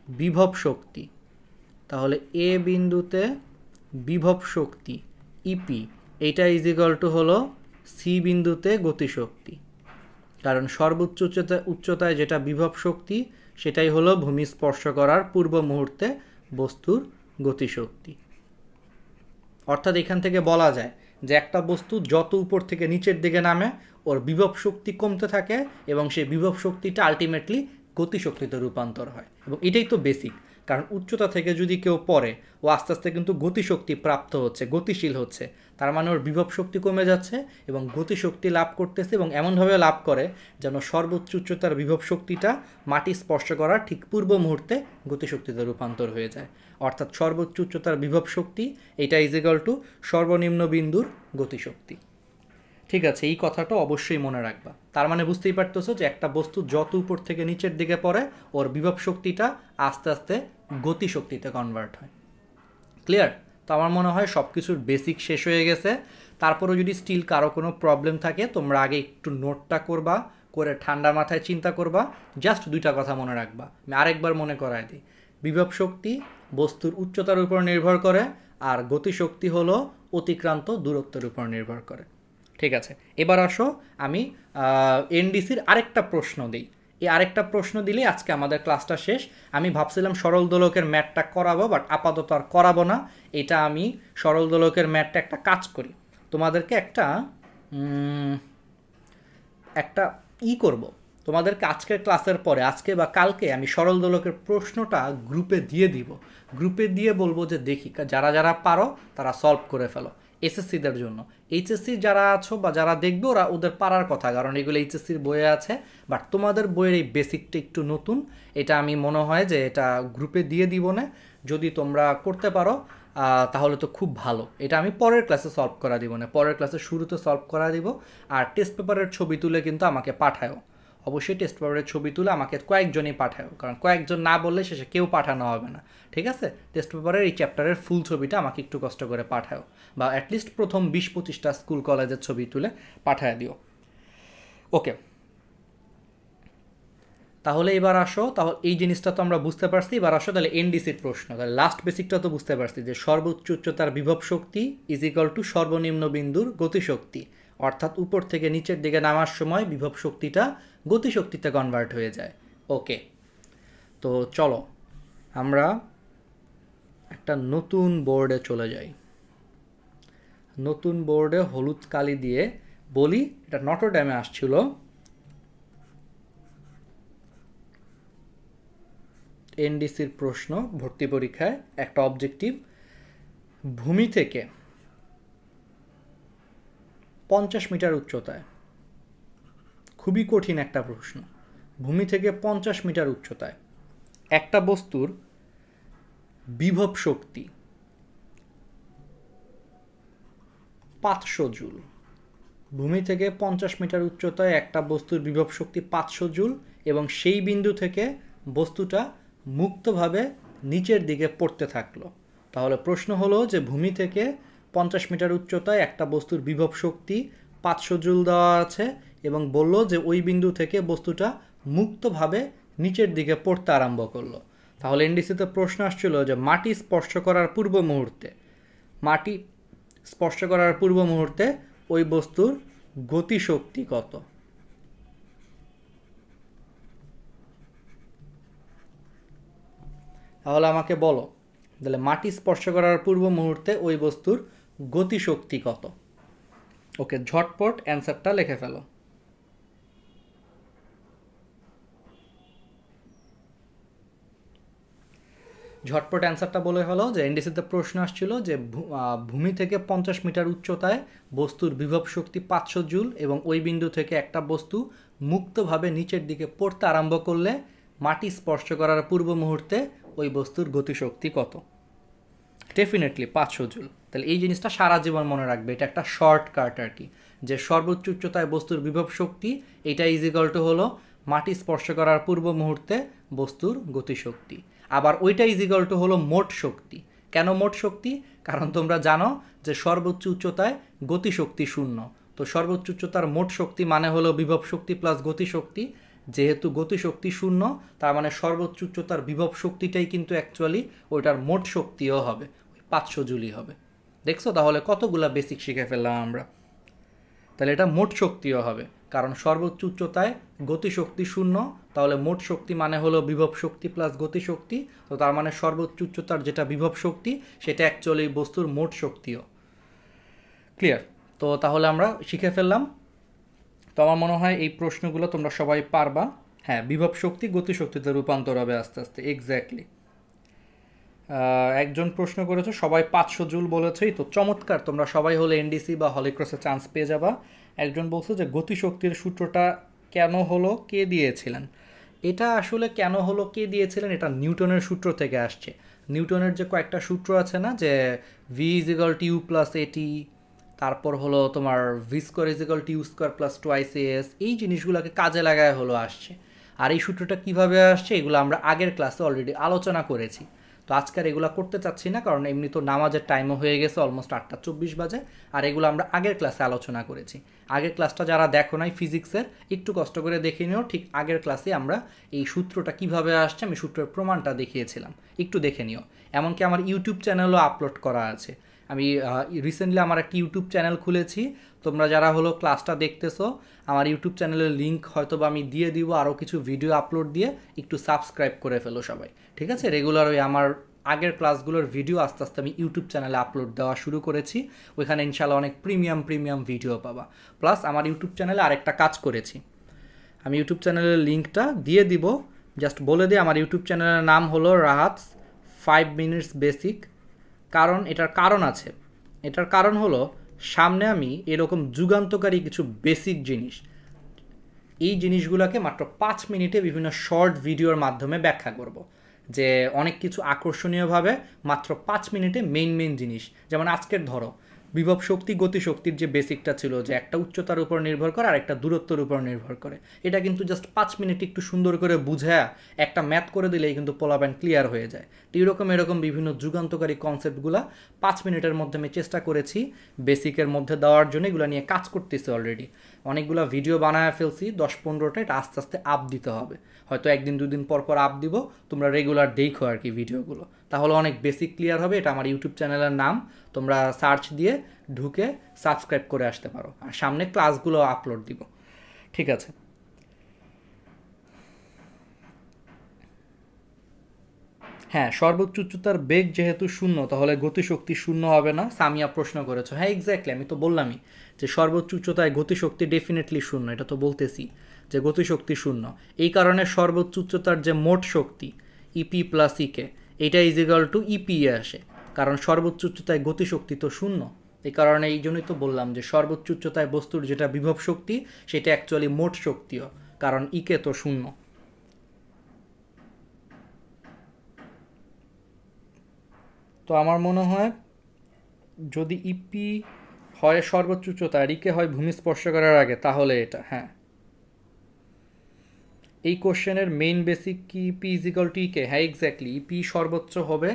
বিভব শক্তি, তাহলে এ বিন্দুতে বিভব শক্তি ইপি এইটা ইজিক্যাল টু হলো সি বিন্দুতে গতিশক্তি, কারণ সর্বোচ্চ উচ্চতায় যেটা বিভব শক্তি সেটাই হলো ভূমি স্পর্শ করার পূর্ব মুহূর্তে বস্তুর গতিশক্তি। অর্থাৎ এখান থেকে বলা যায় যে একটা বস্তু যত উপর থেকে নিচের দিকে নামে ওর বিভব শক্তি কমতে থাকে, এবং সেই বিভব শক্তিটা আলটিমেটলি গতিশক্তিতে রূপান্তর হয়। এবং এটাই তো বেসিক, কারণ উচ্চতা থেকে যদি কেউ পড়ে ও আস্তে আস্তে কিন্তু গতিশক্তি প্রাপ্ত হচ্ছে, গতিশীল হচ্ছে, তার মানে ওর বিভব শক্তি কমে যাচ্ছে এবং গতিশক্তি লাভ করতেছে, এবং এমনভাবে লাভ করে যেন সর্বোচ্চ উচ্চতার বিভব শক্তিটা মাটি স্পর্শ করার ঠিক পূর্ব মুহূর্তে গতিশক্তিতে রূপান্তর হয়ে যায়। অর্থাৎ সর্বোচ্চ উচ্চতার বিভব শক্তি এটা ইজিক্যাল টু সর্বনিম্ন বিন্দুর গতিশক্তি। ঠিক আছে, এই কথাটা অবশ্যই মনে রাখবা। তার মানে বুঝতেই পারতেছো যে একটা বস্তু যত উপর থেকে নিচের দিকে পড়ে ওর বিভব শক্তিটা আস্তে আস্তে গতিশক্তিতে কনভার্ট হয়। ক্লিয়ার? তো আমার মনে হয় সব কিছুর বেসিক শেষ হয়ে গেছে। তারপরেও যদি স্টিল কারো কোনো প্রবলেম থাকে তোমরা আগে একটু নোটটা করবা, করে ঠান্ডা মাথায় চিন্তা করবা। জাস্ট দুইটা কথা মনে রাখবা, আমি আরেকবার মনে করায় দিই। বিভব শক্তি বস্তুর উচ্চতার উপর নির্ভর করে, আর গতিশক্তি হলো অতিক্রান্ত দূরত্বের উপর নির্ভর করে। ঠিক আছে, এবার আসো আমি এনডিসির আরেকটা প্রশ্ন দিই। এই আরেকটা প্রশ্ন দিলেই আজকে আমাদের ক্লাসটা শেষ। আমি ভাবছিলাম সরল দোলকের ম্যাথটা করাবো, বাট আপাতত আর করাবো না। এটা আমি সরল দোলকের ম্যাথটা একটা কাজ করি, তোমাদেরকে একটা করব। তোমাদেরকে আজকের ক্লাসের পরে, আজকে বা কালকে আমি সরল দোলকের প্রশ্নটা গ্রুপে দিয়ে দিব। গ্রুপে দিয়ে বলবো যে দেখি যারা যারা পারো তারা সলভ করে ফেলো এসএসসিদের জন্য। এইচএসসি যারা আছো বা যারা দেখবে ওরা ওদের পারার কথা, কারণ এগুলো এইচএসসির বইয়ে আছে। বাট তোমাদের বইয়ের এই বেসিকটা একটু নতুন, এটা আমি মনে হয় যে এটা গ্রুপে দিয়ে দিব না। যদি তোমরা করতে পারো তাহলে তো খুব ভালো। এটা আমি পরের ক্লাসে সলভ করা দিব না, পরের ক্লাসে শুরুতে সলভ করা দিব। আর টেস্ট পেপারের ছবি তুলে কিন্তু আমাকে পাঠায়ও, অবশ্যই টেস্ট পেপারের ছবি তুলে আমাকে কয়েকজনই পাঠায়ও, কারণ কয়েকজন না বললে শেষে কেউ পাঠানো হবে না। ঠিক আছে, টেস্ট পেপারের এই চ্যাপ্টারের ফুল ছবিটা আমাকে একটু কষ্ট করে পাঠাও, বা অ্যাটলিস্ট প্রথম 20-25টা স্কুল কলেজের ছবি তুলে পাঠায় দিও। ওকে, তাহলে এবার আসো। তাহলে এই জিনিসটা তো আমরা বুঝতে পারছি। এবার আসো তাহলে এনডিসির প্রশ্ন। তাহলে লাস্ট বেসিকটা তো বুঝতে পারছি যে সর্বোচ্চ উচ্চতার বিভব শক্তি ইজ ইকুয়াল টু সর্বনিম্ন বিন্দুর গতিশক্তি, অর্থাৎ উপর থেকে নিচের দিকে নামার সময় বিভব শক্তিটা গতিশক্তিতে কনভার্ট হয়ে যায়। ওকে, তো চলো আমরা একটা নতুন বোর্ডে চলে যাই। নতুন বোর্ডে হলুদ কালি দিয়ে বলি, এটা নটরডেমে আসছিল। এনডিসির প্রশ্ন ভর্তি পরীক্ষায় একটা অবজেক্টিভ, ভূমি থেকে 50 মিটার উচ্চতায়, খুবই কঠিন একটা প্রশ্ন। ভূমি থেকে 50 মিটার উচ্চতায় একটা বস্তুর বিভব শক্তি 500 জুল। ভূমি থেকে 50 মিটার উচ্চতায় একটা বস্তুর বিভব শক্তি 500 জুল, এবং সেই বিন্দু থেকে বস্তুটা মুক্তভাবে নিচের দিকে পড়তে থাকলো। তাহলে প্রশ্ন হলো যে ভূমি থেকে 50 মিটার উচ্চতায় একটা বস্তুর বিভব শক্তি 500 জুল দেওয়া আছে এবং বলল যে ওই বিন্দু থেকে বস্তুটা মুক্তভাবে নিচের দিকে পড়তে আরম্ভ করলো। তাহলে এনডিসিতে প্রশ্ন আসছিল যে মাটি স্পর্শ করার পূর্ব মুহূর্তে ওই বস্তুর গতিশক্তি কত। তাহলে আমাকে বলো, তাহলে মাটি স্পর্শ করার পূর্ব মুহূর্তে ওই বস্তুর গতিশক্তি কত। ওকে, ঝটপট অ্যান্সারটা লিখে ফেলো। ঝটপট অ্যান্সারটা বলে ফেলো যে এনডিসিতে প্রশ্ন আসছিল যে ভূমি থেকে 50 মিটার উচ্চতায় বস্তুর বিভব শক্তি 500 জুল এবং ওই বিন্দু থেকে একটা বস্তু মুক্তভাবে নিচের দিকে পড়তে আরম্ভ করলে মাটি স্পর্শ করার পূর্ব মুহূর্তে ওই বস্তুর গতিশক্তি কত। Definitely 500 joule. তাহলে এই জিনিসটা সারা জীবন মনে রাখবে, এটা একটা শর্টকাট আর কি, যে সর্বোচ্চ উচ্চতায় বস্তুর বিভব শক্তি এটা ইজিক্যাল টু হলো মাটি স্পর্শ করার পূর্ব মুহূর্তে বস্তুর গতিশক্তি। আবার ওইটা ইজিক্যাল টু হলো মোট শক্তি। কেন মোট শক্তি? কারণ তোমরা জানো যে সর্বোচ্চ উচ্চতায় গতিশক্তি 0, তো সর্বোচ্চ উচ্চতার মোট শক্তি মানে হলো বিভব শক্তি প্লাস গতিশক্তি। যেহেতু গতিশক্তি 0, তার মানে সর্বোচ্চ উচ্চতার বিভব শক্তিটাই কিন্তু অ্যাকচুয়ালি ওইটার মোট শক্তিও হবে, 500 জুলই হবে। দেখছো তাহলে কতগুলা বেসিক শিখে ফেললাম আমরা। তাহলে এটা মোট শক্তিও হবে, কারণ সর্বোচ্চ উচ্চতায় গতিশক্তি 0, তাহলে মোট শক্তি মানে হলো বিভব শক্তি প্লাস গতিশক্তি, তো তার মানে সর্বোচ্চ উচ্চতার যেটা বিভব শক্তি সেটা অ্যাকচুয়ালি বস্তুর মোট শক্তিও। ক্লিয়ার? তো তাহলে আমরা শিখে ফেললাম। তো আমার মনে হয় এই প্রশ্নগুলো তোমরা সবাই পারবা। হ্যাঁ, বিভব শক্তি গতিশক্তিতে রূপান্তর হবে আস্তে আস্তে। এক্স্যাক্টলি। একজন প্রশ্ন করেছো সবাই 500 জুল বলেছেই তো, চমৎকার, তোমরা সবাই হলে এনডিসি বা হলিক্রসে চান্স পেয়ে যাবা। একজন বলছো যে গতিশক্তির সূত্রটা কেন হলো, কে দিয়েছিলেন? এটা আসলে কেন হলো কে দিয়েছিলেন, এটা নিউটনের সূত্র থেকে আসছে। নিউটনের যে কয়েকটা সূত্র আছে না, যে v is equal to u plus at, তারপর হলো তোমার v square is equal to u square plus twice s, এই জিনিসগুলোকে কাজে লাগায় হলো আসছে। আর এই সূত্রটা কিভাবে আসছে এগুলো আমরা আগের ক্লাসে অলরেডি আলোচনা করেছি। তো আজকের এগুলো করতে চাচ্ছি না, কারণ এমনি তো নামাজের টাইমও হয়ে গেছে, অলমোস্ট 8:24 বাজে। আর এগুলো আমরা আগের ক্লাসে আলোচনা করেছি। আগের ক্লাসটা যারা দেখো নাই ফিজিক্সের, একটু কষ্ট করে দেখে নিও। ঠিক আগের ক্লাসে আমরা এই সূত্রটা কিভাবে আসছে, আমি সূত্রের প্রমাণটা দেখিয়েছিলাম, একটু দেখে নিও। এমনকি আমার ইউটিউব চ্যানেলও আপলোড করা আছে। আমি রিসেন্টলি আমার একটা ইউটিউব চ্যানেল খুলেছি। তোমরা যারা হলো ক্লাসটা দেখতেছো, আমার ইউটিউব চ্যানেলের লিঙ্ক হয়তো বা আমি দিয়ে দিব, আরও কিছু ভিডিও আপলোড দিয়ে একটু সাবস্ক্রাইব করে ফেলো সবাই, ঠিক আছে? রেগুলার ওই আমার আগের ক্লাসগুলোর ভিডিও আস্তে আস্তে আমি ইউটিউব চ্যানেলে আপলোড দেওয়া শুরু করেছি। ওইখানে ইনশাল্লাহ অনেক প্রিমিয়াম ভিডিও পাবা। প্লাস আমার ইউটিউব চ্যানেলে আরেকটা কাজ করেছি, আমি ইউটিউব চ্যানেলের লিঙ্কটা দিয়ে দিব। জাস্ট বলে দিই, আমার ইউটিউব চ্যানেলের নাম হলো রাহাতস 5 মিনিটস বেসিক। কারণ এটার কারণ আছে। এটার কারণ হলো সামনে আমি এরকম যুগান্তকারী কিছু বেসিক জিনিস, এই জিনিসগুলোকে মাত্র 5 মিনিটে বিভিন্ন শর্ট ভিডিওর মাধ্যমে ব্যাখ্যা করব। যে অনেক কিছু আকর্ষণীয়ভাবে মাত্র 5 মিনিটে মেইন জিনিস, যেমন আজকের ধরো বিভব শক্তি গতিশক্তির যে বেসিকটা ছিল, যে একটা উচ্চতার উপর নির্ভর করে আর একটা দূরত্বের উপর নির্ভর করে, এটা কিন্তু জাস্ট 5 মিনিট একটু সুন্দর করে বুঝায়া একটা ম্যাথ করে দিলেই কিন্তু পোলাপান ক্লিয়ার হয়ে যায়। তো এরকম বিভিন্ন যুগান্তকারী কনসেপ্টগুলো 5 মিনিটের মধ্যে আমি চেষ্টা করেছি বেসিকের মধ্যে দেওয়ার জন্য। এগুলো নিয়ে কাজ করতেছি অলরেডি, অনেকগুলো ভিডিও বানায় ফেলছি, 10-15টা। এটা আস্তে আস্তে আপ দিতে হবে, হয়তো 1-2 দিন পর আপ দিব। তোমরা রেগুলার দেখো আর কি ভিডিওগুলো, তাহলে অনেক বেসিক ক্লিয়ার হবে। এটা আমার ইউটিউব চ্যানেলের নাম, তোমরা সার্চ দিয়ে ঢুকে সাবস্ক্রাইব করে আসতে পারো। আর সামনে ক্লাসগুলো আপলোড দিব, ঠিক আছে? হ্যাঁ, সর্বোচ্চ উচ্চতার বেগ যেহেতু 0, তাহলে গতিশক্তি 0 হবে না। সামিয়া প্রশ্ন করেছো, হ্যাঁ এক্স্যাক্টলি, আমি তো বললামই যে সর্বোচ্চ উচ্চতায় গতিশক্তি ডেফিনেটলি 0, এটা তো বলতেছি যে গতিশক্তি 0। এই কারণে সর্বোচ্চ উচ্চতার যে মোট শক্তি ইপি প্লাস ইকে, এটা ইজিক্যাল টু ইপি আসে, কারণ সর্বোচ্চ উচ্চতায় গতিশক্তি তো 0। এই কারণে এই জন্যই তো বললাম যে সর্বোচ্চ উচ্চতায় বস্তুর যেটা বিভব শক্তি সেটা অ্যাকচুয়ালি মোট শক্তিও, কারণ ইকে তো 0। তো আমার মনে হয় যদি ইপি হয় সর্বোচ্চ উচ্চতা আর ইকে হয় ভূমি স্পর্শ করার আগে, তাহলে এটা। হ্যাঁ, এই কোশ্চেনের মেইন বেসিক কি ইপি ইজিক্যাল টু ইকে? হ্যাঁ এক্স্যাক্টলি, ইপি সর্বোচ্চ হবে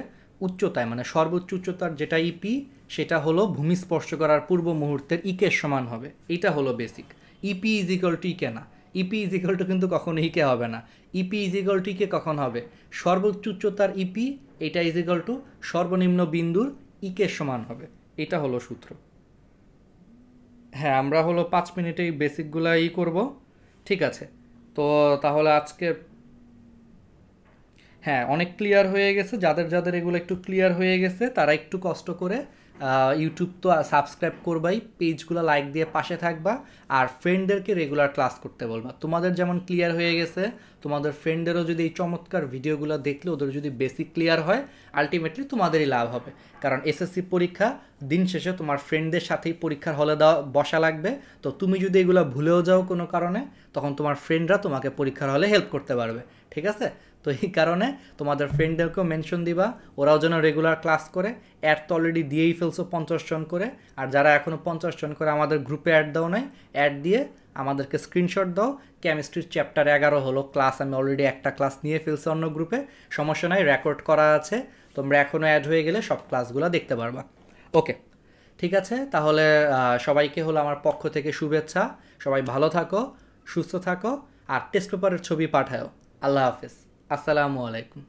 উচ্চতায় মানে সর্বোচ্চ উচ্চতার যেটা ইপি সেটা হলো ভূমি স্পর্শ করার পূর্ব মুহূর্তের ইকের সমান হবে। এটা হলো basic. EP is equal to EK না, ইপি ইজ ইকুয়াল টু কিন্তু কখনো ইকে হবে না। ইপি ইজ ইকুয়াল টু ইকে কখন হবে? সর্বোচ্চ উচ্চতার ইপি এটা ইজ ইকুয়াল টু সর্বনিম্ন বিন্দুর ইকের সমান হবে। এটা হলো সূত্র। হ্যাঁ, আমরা হলো 5 মিনিটেই বেসিকগুলো করব। ঠিক আছে, তো তাহলে আজকে হ্যাঁ অনেক ক্লিয়ার হয়ে গেছে। যাদের যাদের এগুলো একটু ক্লিয়ার হয়ে গেছে তারা একটু কষ্ট করে ইউটিউব তো সাবস্ক্রাইব করবাই, পেজগুলো লাইক দিয়ে পাশে থাকবা, আর ফ্রেন্ডদেরকে রেগুলার ক্লাস করতে বলবা। তোমাদের যেমন ক্লিয়ার হয়ে গেছে, তোমাদের ফ্রেন্ডেরও যদি এই চমৎকার ভিডিওগুলো দেখলে ওদের যদি বেসিক ক্লিয়ার হয়, আলটিমেটলি তোমাদেরই লাভ হবে। কারণ এসএসসি পরীক্ষা দিন শেষে তোমার ফ্রেন্ডদের সাথেই পরীক্ষার হলে বসা লাগবে। তো তুমি যদি এগুলো ভুলেও যাও কোনো কারণে, তখন তোমার ফ্রেন্ডরা তোমাকে পরীক্ষার হলে হেল্প করতে পারবে। ঠিক আছে, তো এই কারণে তোমাদের ফ্রেন্ডদেরকেও মেনশন দিবা, ওরাও যেন রেগুলার ক্লাস করে। অ্যাড তো অলরেডি দিয়েই ফেলছো 50 জন করে, আর যারা এখনও 50 জন করে আমাদের গ্রুপে অ্যাড দাও নাই, অ্যাড দিয়ে আমাদেরকে স্ক্রিনশট দাও। কেমিস্ট্রির চ্যাপ্টার 11 হলো ক্লাস, আমি অলরেডি একটা ক্লাস নিয়ে ফেলছি অন্য গ্রুপে, সমস্যা নাই, রেকর্ড করা আছে। তোমরা এখনও অ্যাড হয়ে গেলে সব ক্লাসগুলো দেখতে পারবা। ওকে, ঠিক আছে, তাহলে সবাইকে হলো আমার পক্ষ থেকে শুভেচ্ছা। সবাই ভালো থাকো, সুস্থ থাকো, আর টেস্ট পেপারের ছবি পাঠাও। আল্লাহ হাফেজ, আসসালামু আলাইকুম।